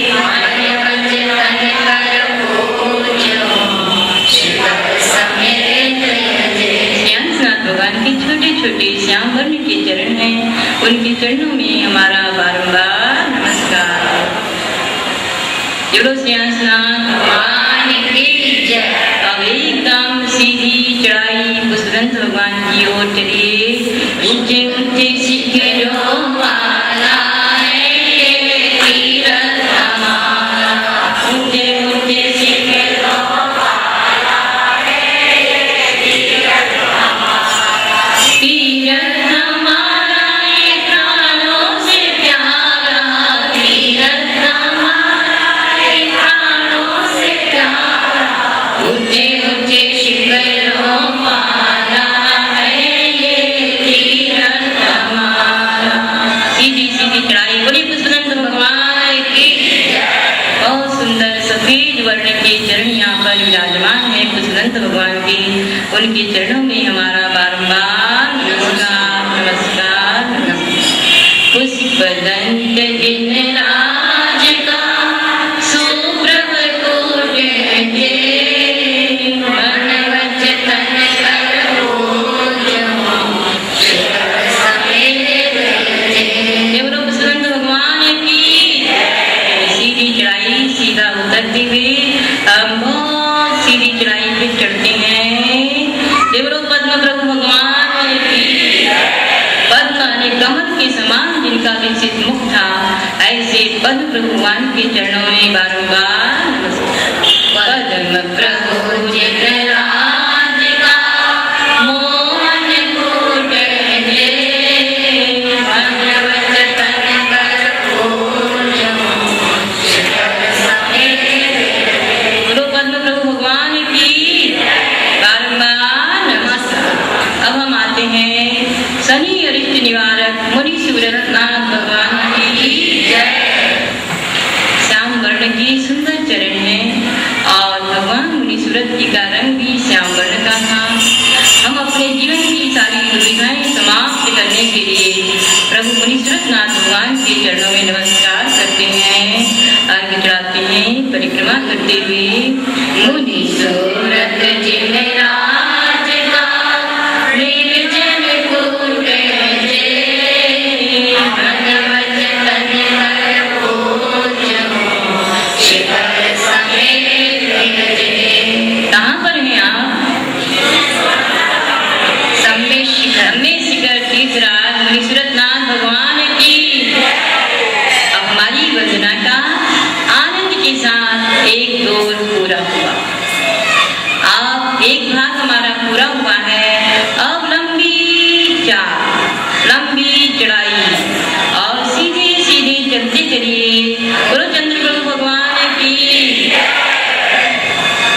मन वचन कर पूजो शिखर समेत जे। श्यामनाथ भगवान के छोटे छोटे श्याम वर्ण के चरण हैं, उनके चरणों में हमारा बारंबार नमस्कार। जोड़ो श्यामनाथ भगवान की जय। अब एकदम सीधी चढ़ाई पुष्पदंत भगवान की ओर चलिए। ऊंचे ऊंचे शिखरों वाला है तीरथ हमारा, ऊंचे ऊंचे शिखरों वाला है तीरथ हमारा, तीरथ हमारा ये प्राण सफेद वर्ण के चरण यहाँ पर विराजमान है कुशलंत भगवान के। उनके चरणों में हमारा बारंबार नमस्कार नमस्कार नमस्कार। पुष्पदंत गिरिराज का सुप्रभ कोट जय, मन वचन कर पूज्य समेत जय। बोलो कुशलंत भगवान की। सीधी चढ़ाई सीधा उतरते हुए हम बहुत सीधी चढ़ाई पे चढ़ते हैं। देवरो पद्म प्रभु भगवान की। पद्म ने कमल के समान जिनका विकसित मुख था, ऐसे पद्म प्रभु भगवान के चरणों में बारंबार नमस्कार। पद्म प्रभु जगराज का मोहन कोट जय, मन वचन कर पूज्य बोलो पद्म प्रभु भगवान की बारंबार नमस्कार। अब हम आते हैं शनि अरिष्ट निवारक मुनि सूरनाथ भगवान की जय। श्याम वर्ण की सुंदर चरण है और भगवान मुनि सूरत जी का रंग भी श्याम वर्ण का था। हम अपने जीवन की सारी दुविधाएं समाप्त करने के लिए प्रभु मुनि सूरनाथ भगवान के चरणों में नमस्कार करते हैं, अर्घ्य चढ़ाते हैं परिक्रमा करते हुए। मुनि सूरत जिनराज का निर्जन कूट जय, मन वचन कर पूज्य शिखर समेत जय। कहाँ पर हैं आप? सम्मेद शिखर तीर्थराज मुनि सूरनाथ भगवान की। अब हमारी वंदना का आनंद के साथ एक दौर पूरा हुआ। अब एक भाग हमारा पूरा हुआ है। अब लंबी चढ़ाई और सीधे सीधे चलते चलिए। गुरु चंद्र प्रभु भगवान की।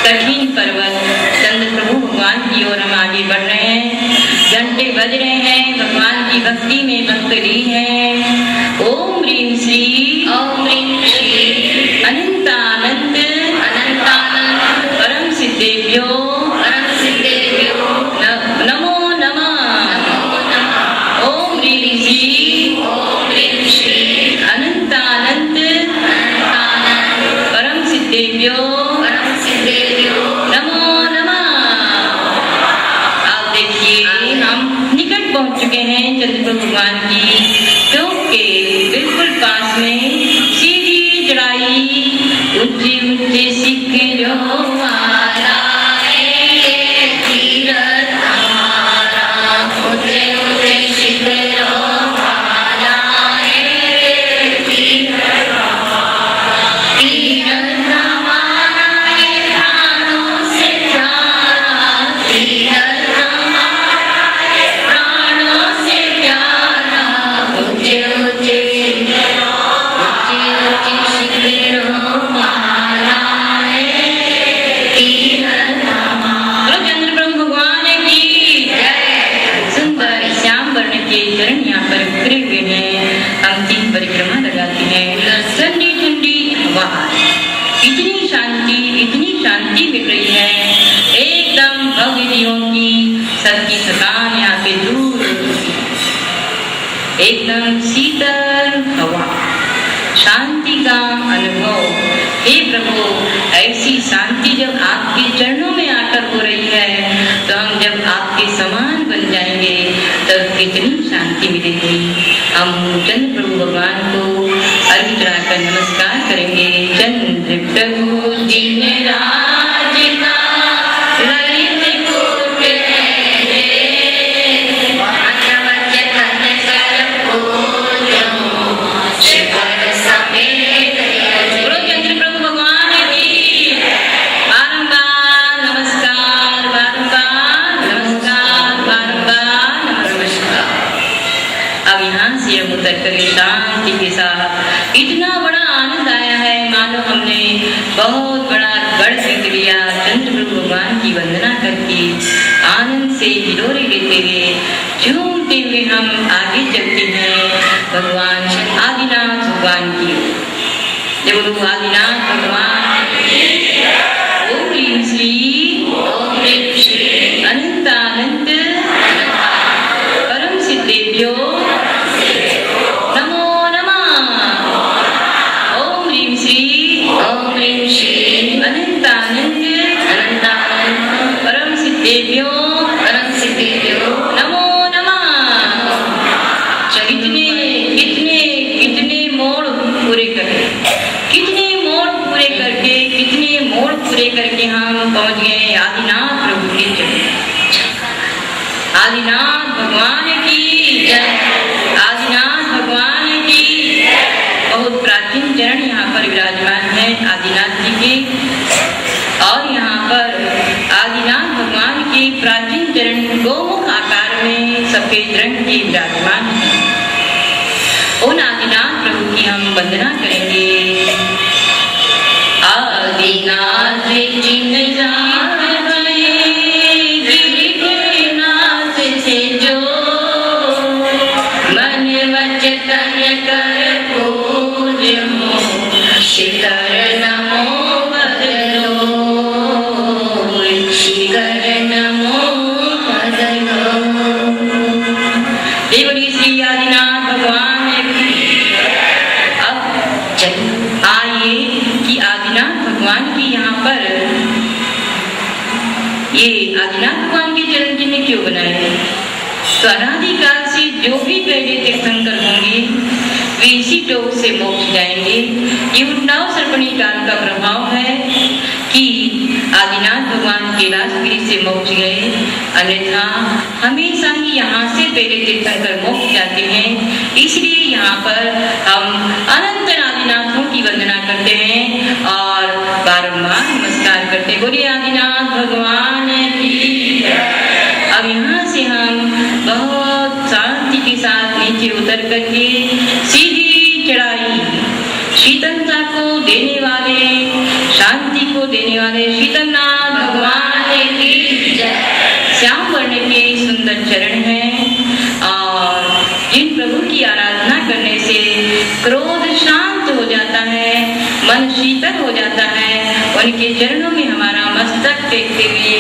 कठिन पर्वत चंद्र प्रभु भगवान की ओर हम आगे बढ़ रहे हैं। घंटे बज रहे हैं, भगवान की भक्ति में भक्त लीन है। ओम ह्रीं श्री अनंतानंद परम सिद्धेभ्यो नमो नमः। ओम ह्रीं श्री अनंतानंद परम सिद्धेभ्यो नमो नमः। आप देखिए हम निकट पहुंच चुके हैं चंद्र प्रभु भगवान की चौक के बिल्कुल पास में। सीधी चढ़ाई ऊंचे ऊंचे शिखरों वाला तीरथ हमारा, ऊंचे ऊंचे शिखरों वाला तीरथ हमारा, प्राणों से प्यारा तीरथ हमारा, प्राणों से प्यारा। ऊंचे ऊंचे चंद्र प्रभु भगवान की सुंदर श्याम वर्ण के चरण यहाँ पर उतरे हुए हैं। हम 3 परिक्रमा लगाते हैं। ठंडी ठंडी हवा, इतनी शांति मिल रही है, एकदम भव्य दियों की सबकी थकान यहाँ पे दूर होती है। एकदम शीतल हवा, शांति का अनुभव। हे प्रभु, ऐसी शांति जब आपके चरणों में आकर हो रही है तो हम जब आपके समान बन जाएंगे तब कितनी शांति मिलेगी। हम चंद्र प्रभु भगवान को अर्घ्य चढ़ाकर नमस्कार करेंगे। चंद्र प्रभु जिनराज का ललित कोट जय, मन वचन कर पूज्य शिखर समेत जय। बोलो चंद्र प्रभु भगवान की। बारंबार नमस्कार, बारंबार नमस्कार, बारंबार नमस्कार। अब यहाँ से हम उतर कर शांति के साथ इतना बड़ा आनंद आया है मानो हमने बहुत बड़ा गढ़ जीत लिया। चंद्र प्रभु भगवान की वंदना करके आनंद से हिलोरे लेते हुए झूमते हुए हम आगे चलते हैं भगवान आदिनाथ भगवान की। जय बोलो आदिनाथ भगवान। सिद्धेभ्यो परम सिद्धेभ्यो नमो नमः। कितने कितने कितने मोड़ पूरे करके, कितने मोड़ पूरे करके, कितने मोड़ पूरे करके हम पहुंच गए आदिनाथ प्रभु के चरण। आदिनाथ भगवान की जय, आदिनाथ भगवान की। बहुत प्राचीन चरण यहाँ पर विराजमान है आदिनाथ जी के, और यहाँ पर आदिनाथ भगवान के प्राचीन चरण गोमुख आकार में सफेद रंग के विराजमान है। उन आदिनाथ प्रभु की हम वंदना करेंगे। आदिनाथ शिखर नमो बदलो, शिखर नमो बदलो। देवरी श्री आदिनाथ भगवान की। अब आइए कि आदिनाथ भगवान की यहाँ पर ये आदिनाथ भगवान के चरण चिन्ह क्यों बनाए? तो अनादिकाल से जो भी पहले तीर्थंकर होंगे वे इसी टोक से मोक्ष जाएंगे। ये उन्नाव सर्पणी काल का प्रभाव है कि आदिनाथ भगवान कैलाशगिरी से मोक्ष गए, अन्यथा हमेशा ही यहाँ से पहले तीर्थंकर मोक्ष जाते हैं। इसलिए यहाँ पर हम अनंत आदिनाथों की वंदना करते हैं और बारंबार नमस्कार करते हैं। बोलिए आदिनाथ भगवान की। अब यहाँ से हम बहुत शांति के साथ नीचे उतर करके सीधी चढ़ाई शीतलता को देने वाले, शांति को देने वाले शीतलनाथ भगवान की जय। श्याम वर्ण के सुंदर चरण हैं और जिन प्रभु की आराधना करने से क्रोध शांत हो जाता है, मन शीतल हो जाता है, उनके चरणों में हमारा मस्तक टेकते हुए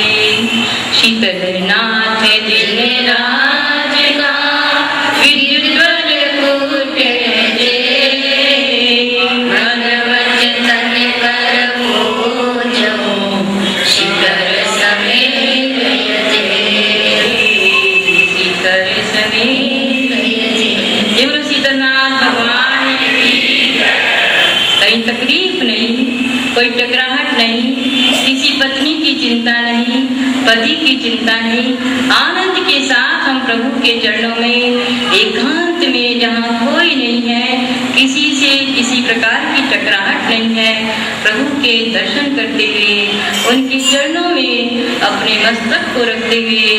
शीतलनाथ दिन राज का विद्युत कूटे मन वचन कर पूजो, शिखर समेत शीतल समेत देवरो शीतलनाथ भगवान की। कहीं तकलीफ नहीं, कोई टकराहट नहीं, किसी पत्नी की चिंता नहीं, पति की चिंता नहीं, आनंद के साथ हम प्रभु के चरणों में एकांत में जहाँ कोई नहीं है, किसी से किसी प्रकार की टकराहट नहीं है, प्रभु के दर्शन करते हुए उनके चरणों में अपने मस्तक को रखते हुए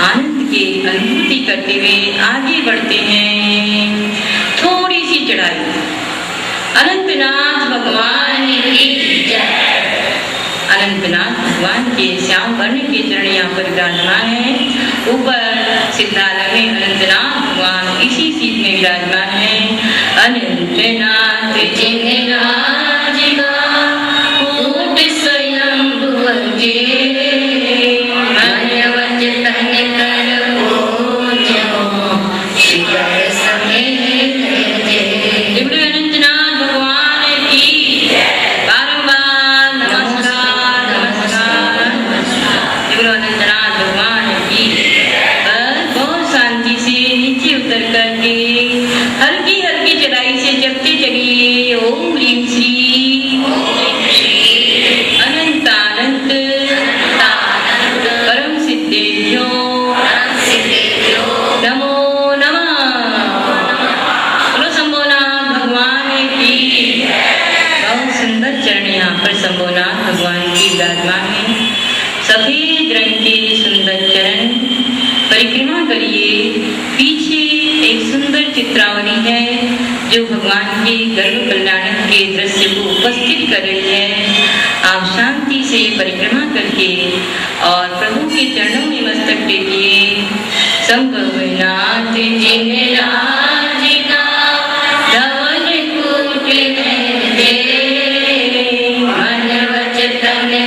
आनंद की अनुभूति करते हुए आगे बढ़ते हैं। थोड़ी सी चढ़ाई अनंतनाथ भगवान की जय। अनंतनाथ भगवान के श्याम वर्ण के चरण यहाँ पर विराजमान है। ऊपर सिद्धालय में अनंतनाथ भगवान इसी सीट में विराजमान है। अनंतनाथ जिनराज का कूट स्वयं भुवंजे, मन वचन कर पूजो, शिखर समेत अनंतनाथ भगवान की बारंबार नमस्कार नमस्कार नमस्कार। अनंतनाथ भगवान की। बस बहुत शांति से नीचे उतर करके हल्की हल्की चढ़ाई से जपते चलिए ओम ह्रीं श्री अनंतानंत परम सिद्धेभ्यो नमो नमः। बोलो शंभोनाथ भगवान की। बहुत सुंदर चरण यहाँ पर शंभोनाथ भगवान की विराजमान है। सफेद रंग के सुंदर चरण परिक्रमा करिए। पीछे एक सुंदर चित्रावली है जो भगवान के गर्भ कल्याण के दृश्य को उपस्थित कर रही है। आप शांति से परिक्रमा करके और प्रभु के चरणों में मस्तक टेकिए। संभवनाथ जिनराज का धवल कूट दे, मन वचन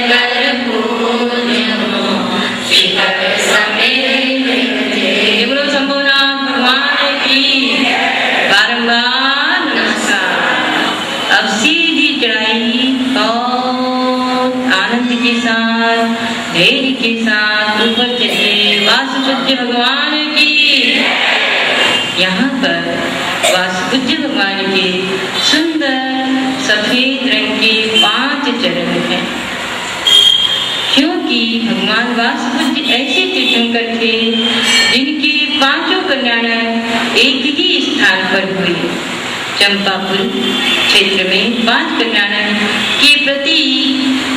कर पूजो, शिखर समेत बोलो शंभोनाथ भगवान की। बारंबार नमस्कार। अब सीधी चढ़ाई और आनंद के साथ, धैर्य के साथ ऊपर चलिए। वासुपूज्य भगवान की। यहाँ पर वासुपूज्य भगवान के सुंदर सफेद रंग के 5 चरण हैं, क्योंकि भगवान वासुपूज्य ऐसे तीर्थंकर थे जिनके 5 कल्याण एक ही स्थान पर हुए। चंपापुर क्षेत्र में 5 कल्याण के प्रति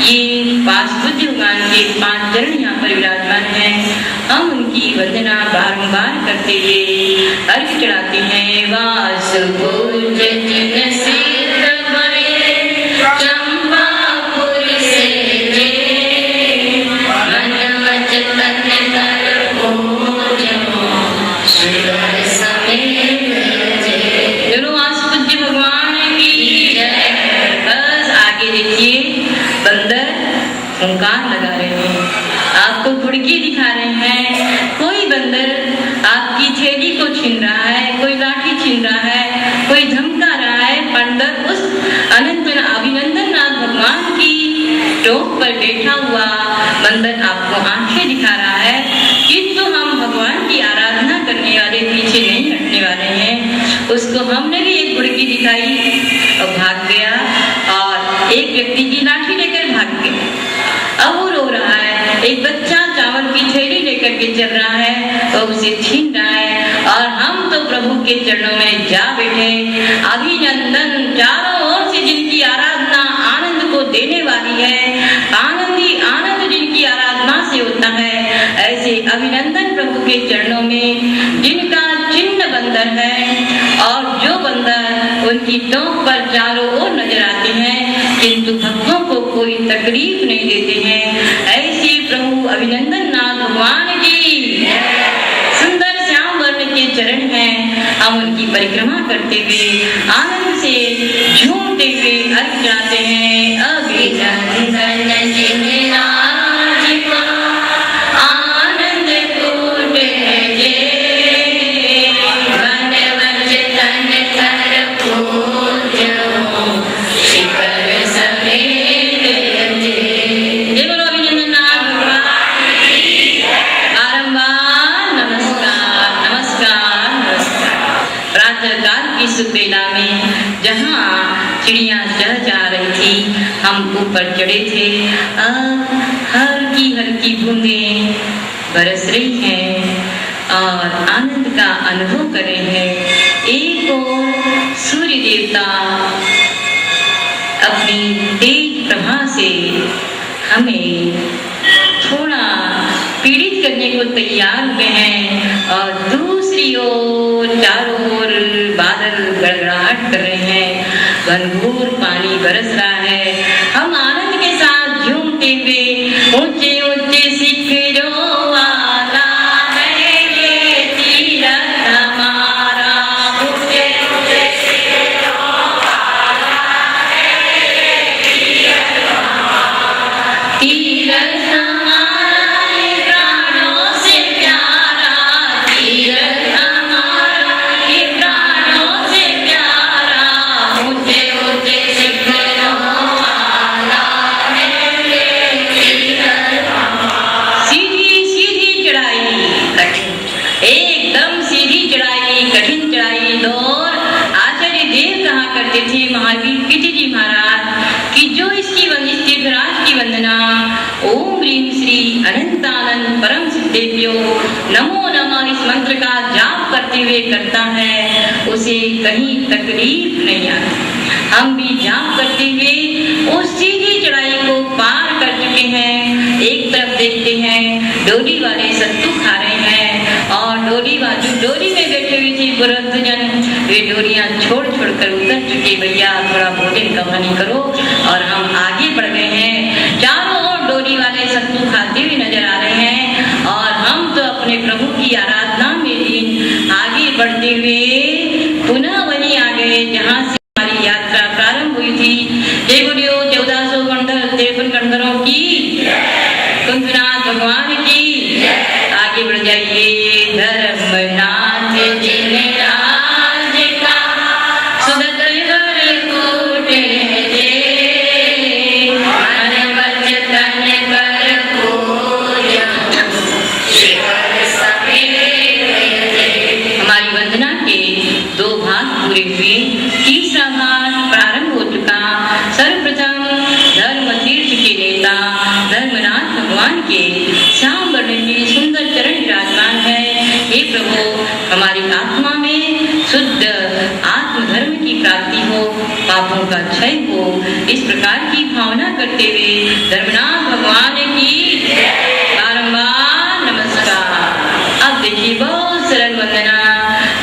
ये वासुपूज्य भगवान के 5 चरण यहाँ पर विराजमान हैं। हम उनकी वंदना बारंबार करते हुए अर्घ्य चढ़ाते हैं। वासुपूज्य जिन सिद्ध बड़े चंपापुर से जे, मन वचन कर पूजो, शिवर समेत जे। दोनों वासुपूज्य भगवान की जय। बस आगे देखिए, बंदर ओंकार लगा रहे हैं, आपको घुड़की दिखा रहे हैं। कोई बंदर आपकी थैली को छीन रहा है, कोई लाठी छीन रहा है, कोई धमका रहा है। बंदर उस अनंत अभिनंदन नाथ भगवान की टोक पर बैठा हुआ बंदर आपको आंखें दिखा रहा है, किंतु हम भगवान की आराधना करने वाले पीछे नहीं हटने वाले हैं। उसको हमने भी एक घुड़की दिखाई और भाग गया, और एक व्यक्ति की लाठी लेकर भाग गया। अब वो रो रहा है। एक बच्चा चावल की थैली लेकर के चल रहा है तो उसे छीन रहा है, और हम तो प्रभु के चरणों में जा बैठे। अभिनंदन चारों ओर से जिनकी आराधना आनंद को देने वाली है, आनंद ही आनंद जिनकी आराधना से होता है, ऐसे अभिनंदन प्रभु के चरणों में जिनका चिन्ह बंदर है, और जो बंदर उनकी टोक पर चारों ओर नजर आते हैं किंतु भक्तों को कोई तकलीफ नहीं देते हैं, ऐसे प्रभु अभिनंदन नाथ भगवान की सुंदर श्याम वर्ण के चरण हैं। हम उनकी परिक्रमा करते हुए आनंद से झूमते हुए अर्घ्य चढ़ाते हैं। अभिनंदन जिन राज का आनंद कूट जे, मन वचन कर पूजो, शिखर समेत जे। जय बोलो अभिनंदन नाथ भगवान की। बारंबार नमस्कार नमस्कार नमस्कार। प्रातः काल की सुबेला में जहाँ चिड़िया चह जा रही थी, हम ऊपर चढ़े थे। अब हल्की हल्की बूंदें बरस रही हैं और आनंद का अनुभव कर रहे हैं। एक और सूर्य देवता अपनी तेज प्रभा से हमें थोड़ा पीड़ित करने को तैयार हुए हैं, और दूसरी ओर चारों ओर बादल गड़गड़ाहट कर रहे हैं, घनघोर पानी बरस रहा है। हम आनंद के साथ झूमते हुए ऊंचे ऊंचे शिखरों वाला है ये तीरथ हमारा, ऊंचे ऊंचे शिखरों वाला है ये तीरथ हमारा, तीरथ हमारा ये प्राणों से प्यारा, तीरथ हमारा ये प्राणों से प्यारा, ऊंचे ऊंचे शिखरों वाला है ये तीरथ हमारा। सीधी सीधी चढ़ाई कठिन, एकदम सीधी चढ़ाई कठिन चढ़ाई दौर। आचार्य देव कहा करते थे महावीर कीर्ति जी महाराज कि जो इसकी तीर्थराज की वंदना ओम ह्रीं श्री अनंतानंद परम सिद्धेभ्यो नमो नमः इस मंत्र का जाप करते हुए करता है, उसे कहीं तकलीफ नहीं आती। हम भी जाप करते हुए उस सीधी चढ़ाई को पार कर चुके हैं। एक तरफ देखते हैं डोली वाले सत्तू खा रहे हैं, और डोली में बैठे हुए थे वृद्धजन, वे डोरियां छोड़ छोड़ कर उतर चुके। भैया थोड़ा भोजन कमानी करो, और हम आगे बढ़ गए हैं। चारों ओर डोरी वाले सत्तू खाते हुए नजर आ रहे हैं, और हम तो अपने प्रभु की आराधना में लीन आगे बढ़ते हुए पुनः वहीं आ गए जहाँ से हमारी यात्रा प्रारंभ हुई थी। जय बोलियो 1400 गंधर 53 गंधरों की, कुंभनाथ भगवान की। आगे बढ़ जाइए। धर्मनाथ जिन राज का सुदृढ़ कूट जे, मन वचन धर्मनाथ भगवान के श्याम वर्ण के सुंदर चरण विराजमान है। हे प्रभु, हमारी आत्मा में शुद्ध आत्मधर्म की प्राप्ति हो, पापों का क्षय हो, इस प्रकार की भावना करते हुए धर्मनाथ भगवान की बारंबार नमस्कार। अब देखिए बहुत सरल वंदना।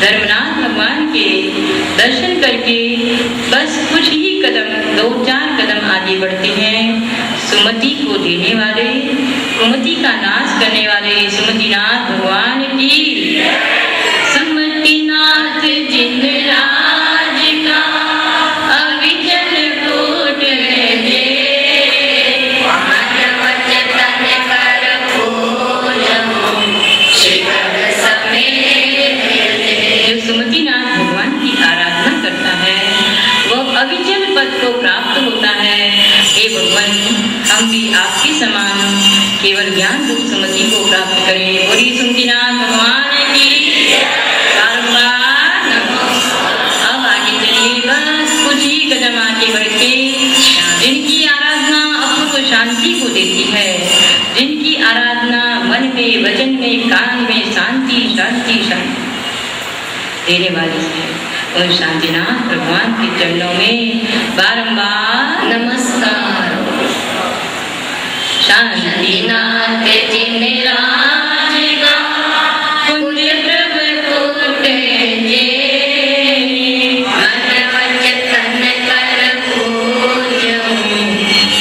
धर्मनाथ भगवान के दर्शन करके बस कुछ ही कदम, 2-4 कदम आगे बढ़ते हैं। सुमति को देने वाले, कुमति का नाश करने वाले सुमतिनाथ भगवान की। सुमतिनाथ जिन राज का अविचल कोट दे, मानवत तन कर पूजो, शिखर समेत दे। जो सुमतिनाथ भगवान की आराधना करता है वह अविचल पद को प्राप्त होता है। हे भगवान, हम भी आपके समान केवल ज्ञान रूप सुमति को प्राप्त करें। बोलिए सुमतिनाथ भगवान की बारंबार नमः। अब आगे चलिए, बस कुछ ही कदम आगे बढ़ के जिनकी आराधना अपूर्व शांति को देती है, जिनकी आराधना मन में, वचन में, कान में शांति शांति शांति देने वाली है, उन शांतिनाथ भगवान के चरणों में बारंबार नमस्कार। शांतिनाथ जिन राज का पुण्य प्रभु जे, मन वचन तन कर पूजो,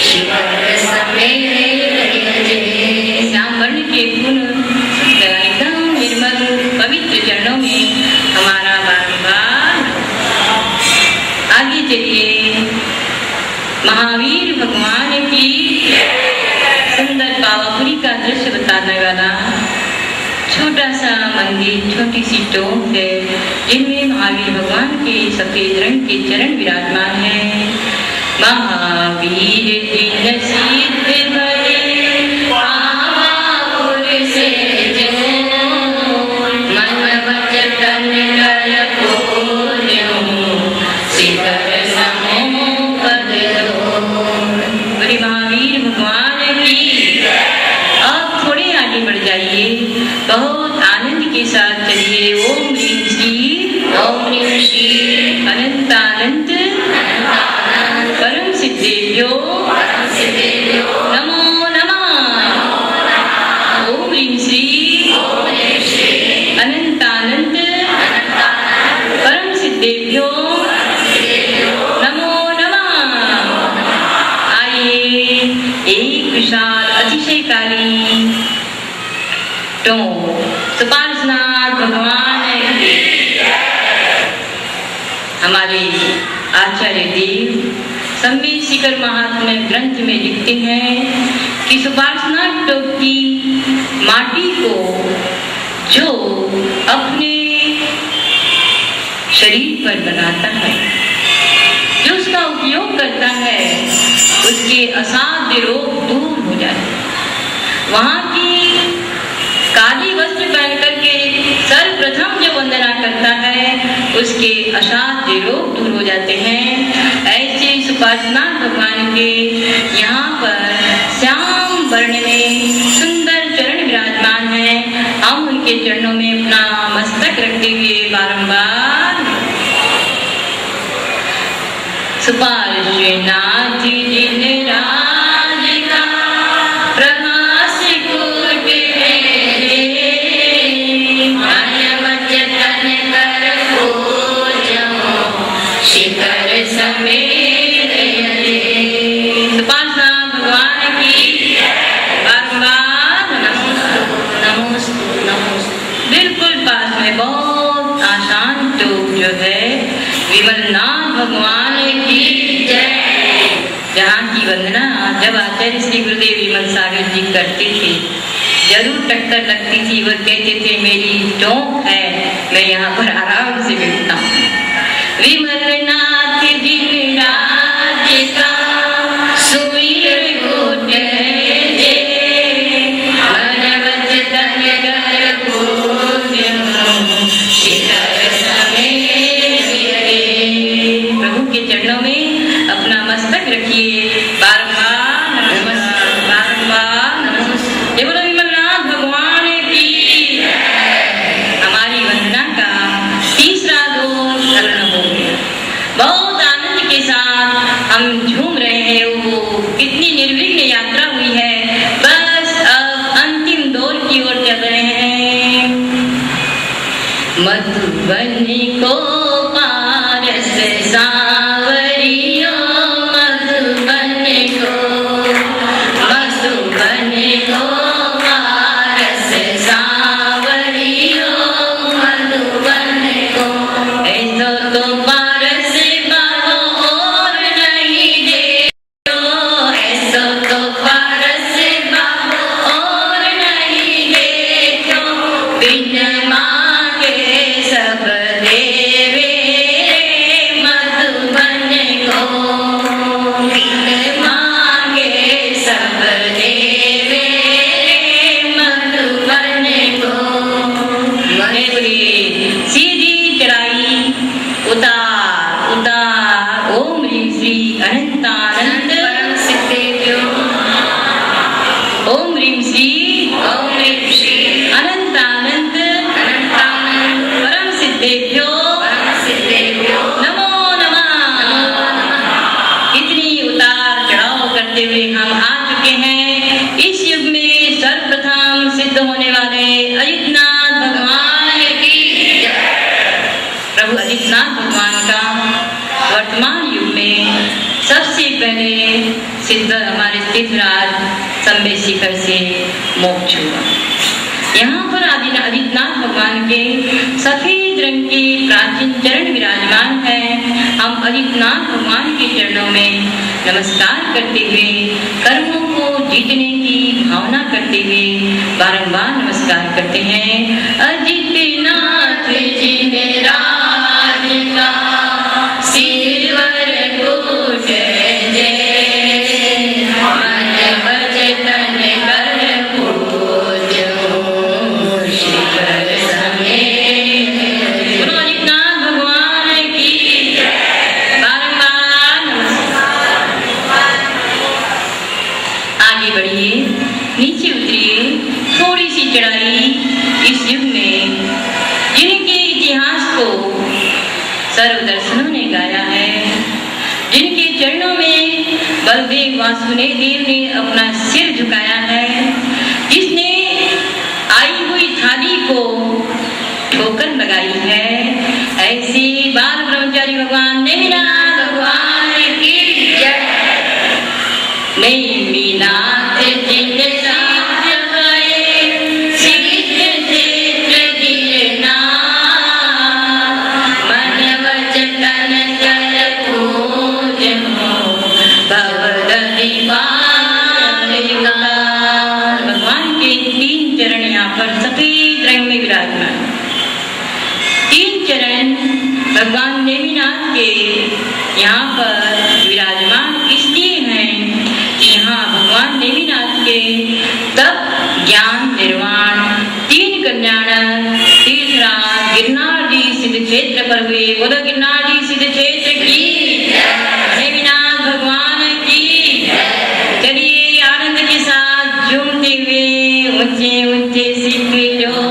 शिखर समेत दे। श्याम वर्ण के गुण एकदम निर्मल पवित्र चरणों में हमारा बारंबार। आगे चलिए, महावीर भगवान की सुंदर पावापुरी का दृश्य बताने वाला छोटा सा मंदिर, छोटी सी टोक है, जिनमें महावीर भगवान के सफेद रंग के चरण विराजमान है। महावीर दिन सिद्ध भले पावापुर से जो, मन वचन तन कर पूजो, शिखर समेत दो। बड़े महावीर भगवान की। अब थोड़े आगे बढ़ जाइए, बहुत आनंद के साथ चलिए। ओम ह्रीं श्री, ओम ह्रीं श्री अनंतानंत परम सिद्धेभ्यो नमो नमः। ओम ह्रीं श्री अनंतानंत परम सिद्धेभ्यो नमो नमः। आइए, एक विशाल अतिशयकारी टोक सुपार्श्वनाथ भगवान की। हमारे आचार्य देव सम्मेद शिखर महात्म्य ग्रंथ में लिखते हैं कि सुपार्श्वनाथ टोक की माटी को जो अपने शरीर पर बनाता है, जो उसका उपयोग करता है, उसके असाध्य रोग दूर हो जाते हैं। वहाँ की काली वस्त्र पहन करके सर्वप्रथम जो वंदना करता है, उसके असाध्य रोग दूर हो जाते हैं। ऐसे सुपार्श्वनाथ भगवान के यहाँ पर श्याम वर्ण में सुंदर चरण विराजमान है। हम उनके चरणों में अपना मस्तक रखते हुए बारंबार सुपार्श्वनाथ जिन राज का प्रभास कोट है, मन वचन तन कर पूजो, शिखर समेत दे। सुपार्श्वनाथ भगवान की बारंबार नमस्ते। बिल्कुल पास में बहुत आसान टोक जो है विमलनाथ भगवान की जय। जहाँ की वंदना जब आचार्य श्री गुरुदेव विमल सागर जी करते थे, जरूर टक्कर लगती थी। वह कहते थे मेरी टोक है, मैं यहाँ पर आराम से बैठता हूँ। विमलनाथ जिन राज का सुमिर कोट जे, मन वचन तन कर पूजो, शिखर समेत दे। प्रभु के चरणों में अपना मस्तक रखिए, बारंबार नमस्कार, बारंबार मधुबन को पारस सांवरियो, मधुबन को पारस सांवरियो, मधुबन को ऐसो तो पारस बाबो और नहीं देखो, ऐसो तो पारस बाबो और नहीं देखो, बिन मांगे सब देवे मधुबन को, बिन मांगे सब देवे मधुबन को। मणिपुरी सीधी चढ़ाई उतार उतार, ओम ह्रीं श्री अनंतानंद परम सिद्धेभ्यो, ओम ह्रीं श्री अनंतानंद परम सिद्धेभ्यो नमो नमः। इतनी उतार चढ़ाव करते हुए हम आ चुके हैं इस युग में सर्वप्रथम सिद्ध होने वाले अजितनाथ भगवान की जय। प्रभु अजितनाथ भगवान का वर्तमान युग में सबसे पहले सिद्ध हमारे सिद्धराज संबे शिखर से मोक्ष हुआ। यहाँ पर आदिनाथ भगवान के सफेद रंग के प्राचीन चरण विराजमान है। हम अजितनाथ भगवान के चरणों में नमस्कार करते हुए कर्मों को जीतने की भावना करते हुए बारंबार नमस्कार करते हैं। अजितनाथ जिन राज का सिरवर को जय, मन भजन कर पूजो शिखर समेत। गुरु अजितनाथ भगवान की जय। बारंबार नमस्कार। आगे बढ़िए, नीचे उतरिए, थोड़ी सी चढ़ाई। इस युग में जिनके इतिहास को सर्वदर्शनों ने गाया है, जिनके चरणों में बलदेव वासुदेव देव ने अपना सिर झुकाया है, जिसने आई हुई थाली को ठोकर लगाई है, ऐसे बाल ब्रह्मचारी भगवान नेमिनाथ भगवान की जय। नेमिनाथ जिन भगवान के 3 चरण यहाँ पर सफेद रंग में विराजमान। 3 चरण भगवान नेमिनाथ के यहाँ पर विराजमान इसलिए हैं कि यहाँ भगवान नेमिनाथ के तप, ज्ञान, निर्वाण, 3 कल्याण तीर्थराज गिरनार जी सिद्ध क्षेत्र पर हुए। बोलो गिरनार जी सिद्ध क्षेत्र की नेमिनाथ भगवान की। चलिए आनंद के साथ झूमते हुए ऊंचे ऊंचे शिखरों,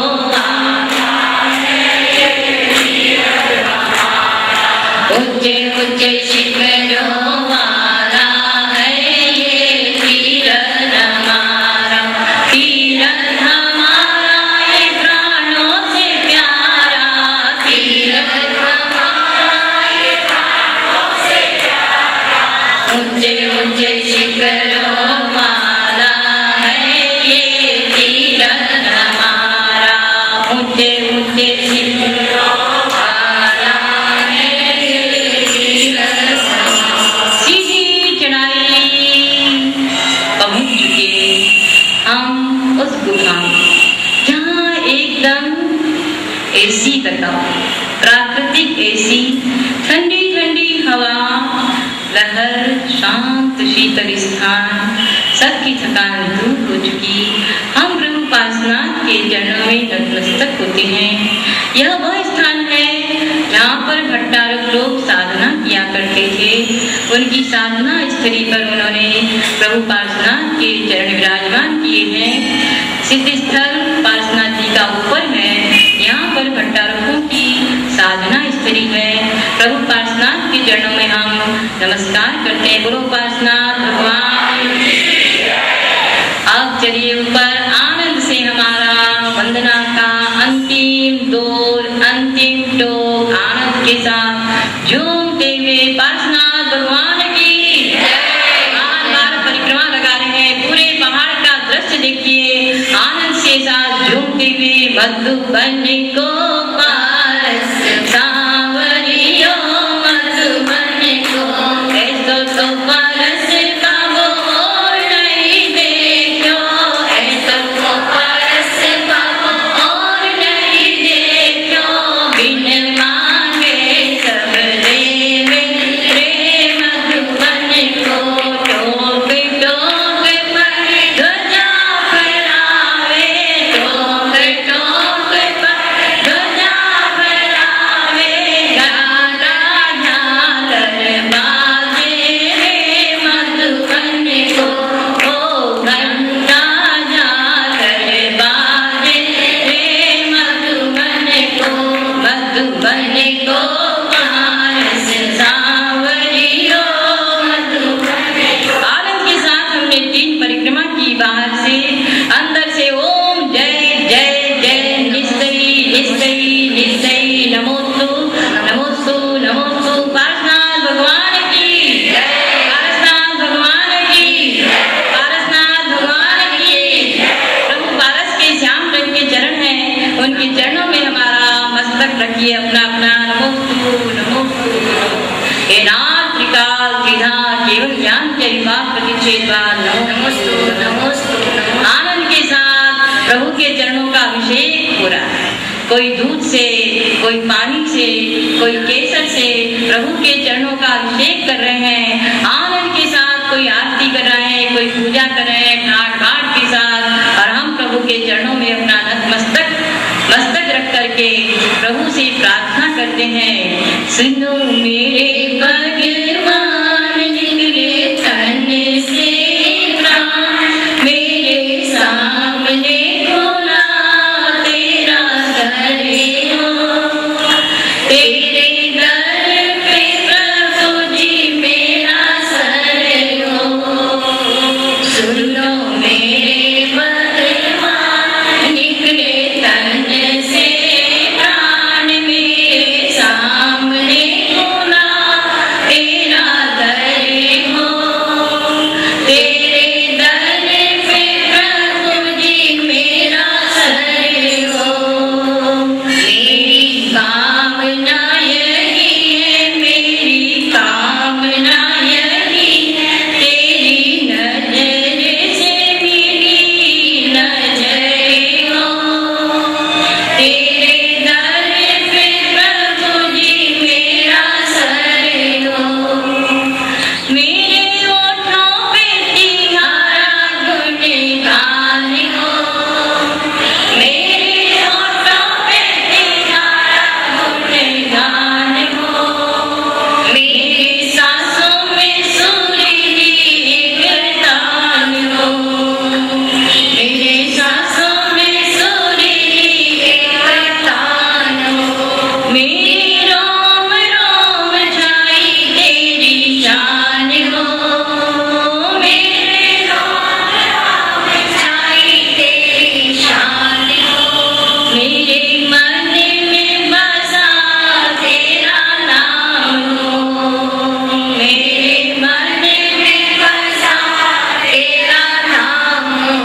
ऊंचे ऊंचे शिखरों वाला है ये तीरथ हमारा, तीरथ हमारा ये प्राणों से प्यारा, तीरथ हमारा ये प्राणों से प्यारा। ऊंचे ऊंचे शिखरों वाला है ये तीरथ हमारा, ऊंचे ऊंचे शिखरों वाला है ये तीरथ हमारा। सीधी चढ़ाई पहुंच चुके हम उस गुफा में, जहाँ एकदम एसी बताओ, प्राकृतिक एसी, ठंडी ठंडी हवा, लहर, शांत शीतल स्थान, सबकी थकान दूर हो चुकी। हम ब्रह्म उपासना के चरणों में नतमस्तक होते हैं। यह वह स्थान है जहाँ पर भट्टारक लोग साधना किया करते थे। उनकी साधना स्थली पर उन्होंने प्रभु पार्श्वनाथ के चरण विराजमान किए हैं। सिद्ध स्थल पार्श्वनाथ जी का ऊपर है। यहाँ पर भट्टारकों की साधना स्थली है। प्रभु पार्श्वनाथ के चरणों में हम नमस्कार करते हैं। गुरु पार्श्वनाथ भगवान। अब चलिए ऊपर आनंद से हमारा वंदना का अंतिम दौर मधुबन को पारस सांवरियो मधुबन को ऐसो तो पारस का मोर नहीं देखो ऐसो तो पारस का मोर नहीं देखो बिन मांगे सब देवे रे मधुबन को टोक टोक पर ध्वजा फहरावे टोक टोक पर ध्वजा फहरावे गाना झालर बाजे रे मधुबन को ओ घंटा झालर बाजे रे मधुबन को पारस सांवरियो मधुबन को। आनंद के साथ हमने 3 परिक्रमा की बाहर से अंदर से ओम जय जय जय निश्चयी निश्चयी निश्चयी नमोस्तु नमोस्तु नमोस्तु पारसनाथ भगवान की पारसनाथ भगवान की पारसनाथ भगवान की। प्रभु पारस के श्याम रंग के चरण हैं उनके चरणों में हमारा मस्तक रखिए अपना अपना नमोस्तु नमोस्तु। हे नाथ त्रिकाल त्रिधाम केवल ज्ञान के विभाग प्रतिच्छेदवान नमोस्तु नमोस्तु। आनंद के साथ प्रभु के चरणों का अभिषेक हो रहा है कोई दूध से कोई पानी से कोई केसर से प्रभु के चरणों का अभिषेक कर रहे हैं। आनंद के साथ कोई आरती कर रहा है कोई पूजा कर रहे हैं ठाट बाट के साथ और हम प्रभु के चरणों में अपना मस्तक रख करके प्रभु से प्रार्थना करते हैं। सुनो मेरे भगवान निकले तन से प्राण मेरे सामने खोला तेरा दर हो तेरे दर पे प्रभु जी मेरा सर हो। सुनो मेरे भगवान निकले तन से प्राण मेरे सामने खोला तेरा दर हो तेरे दर पे प्रभु जी मेरा सर हो। मेरी कामना यही है मेरी कामना यही है तेरी नजर से मेरी नजर हो तेरे दर पे प्रभु जी मेरा सर हो। मेरे ओठों पे तुम्हारा गुणगान हो मेरे ओठों पे तुम्हारा गुणगान हो मेरी सांसों में सूर्य एक तान हो मेरे सांसों में सूर्य एक तान हो मेरे रोम रोम छाई तेरी शान हो मेरे रोम रोम छाई तेरी शान हो मेरे मन में बसा तेरा नाम हो मेरे मन में बसा तेरा नाम हो।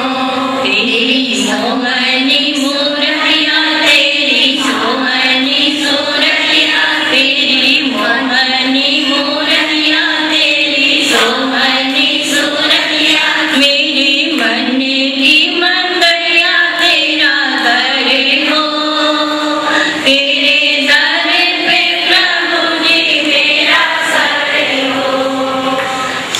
तेरी सोहनी मूर्तिया तेरी सोहनी सूरतिया तेरी मोहनी मूर्तिया तेरी सोहनी सूरतिया मेरे मन की मंदिरिया तेरा दर हो तेरे दर पे प्रभु जी मेरा सर हो।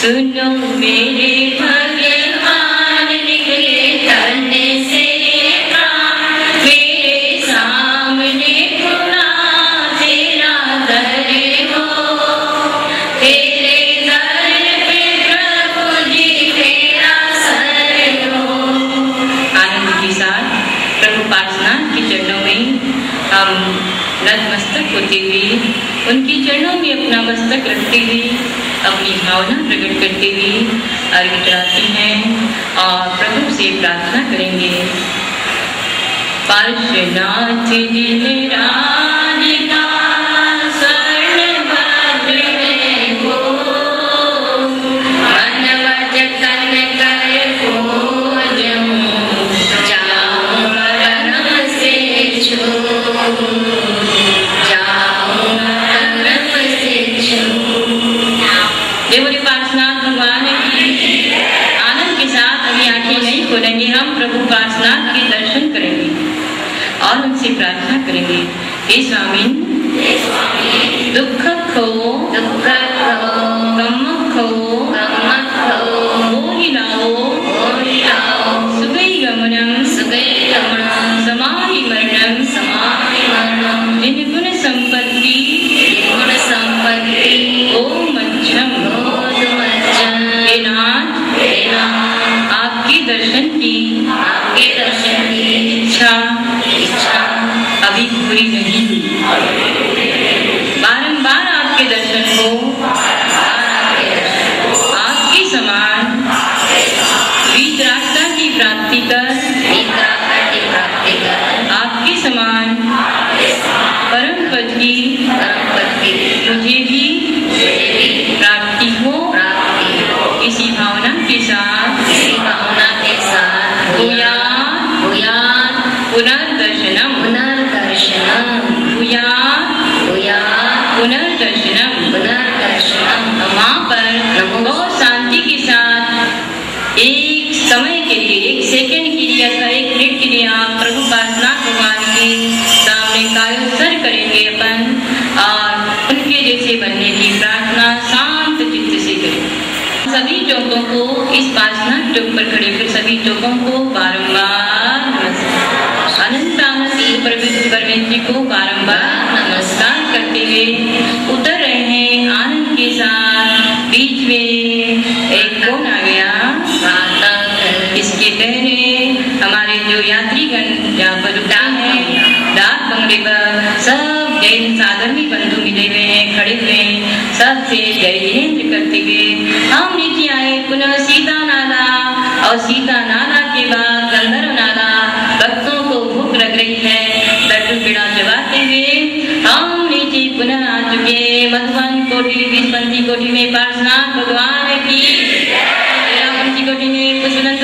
सुनो मेरे भगवान निकले तन से प्राण मेरे सामने खुला तेरा दर हो तेरे दर पे प्रभु जी मेरा सर हो। आनंद के साथ प्रभु पार्श्वनाथ के चरणों में हम नतमस्तक होते हुए उनके चरणों में अपना मस्तक रखते हुए अपनी भावना प्रकट करते हुए अर्घ्य चढ़ाते हैं और प्रभु से प्रार्थना करेंगे। पार्श्वनाथ जिन राज का स्वर्ण भद्र हो मन वचन कर पूजूं जाऊं परम से से प्रार्थना करेंगे। हे स्वामी दुख खो गम खो मोहि लाओ सुगई गमनम समाहि मरणम निर्गुण संपत्ति ओम मध्यम हे नाथ आपके दर्शन की इच्छा अभी पूरी नहीं हुई। बारंबार आपके दर्शन को आपके समान वीतरागता की प्राप्ति कर आपके समान परम पद की मुझे भी प्राप्ति हो। इसी भावना के साथ पुनर्दर्शनम वहाँ पर बहुत शांति के साथ एक समय के लिए, एक सेकंड के लिए अथवा एक मिनट के लिए आप प्रभु पार्श्वनाथ भगवान के सामने कायोत्सर्ग करेंगे अपन, और उनके जैसे बनने की प्रार्थना शांत चित्त से करें। सभी चौकों को इस पार्श्वनाथ चौक पर खड़े होकर सभी चौकों को बारंबार अनंत परमेश्वर को बारंबार नमस्कार करते हुए उतर रहे हैं आनंद के साथ। बीच में एक कौन आ गया, इसके पहले हमारे जो यात्रीगण यहाँ पर रुकते हैं डाक बंगले पर सब जैन साधर्मी बंधु मिले हुए हैं, खड़े हुए हैं, सबसे जय जिनेन्द्र करते हुए हम नीचे आए। पुनः सीता नाला और सीता नाला के बाद गंधर्व नाला। भक्तों को भूख लग रही है, लड्डू पेड़ा चबाते हुए हम नीचे पुनः आ चुके। मधुबन कोठी विश्वंती कोठी में पार्श्वनाथ भगवान की, कोठी में पुष्पनंद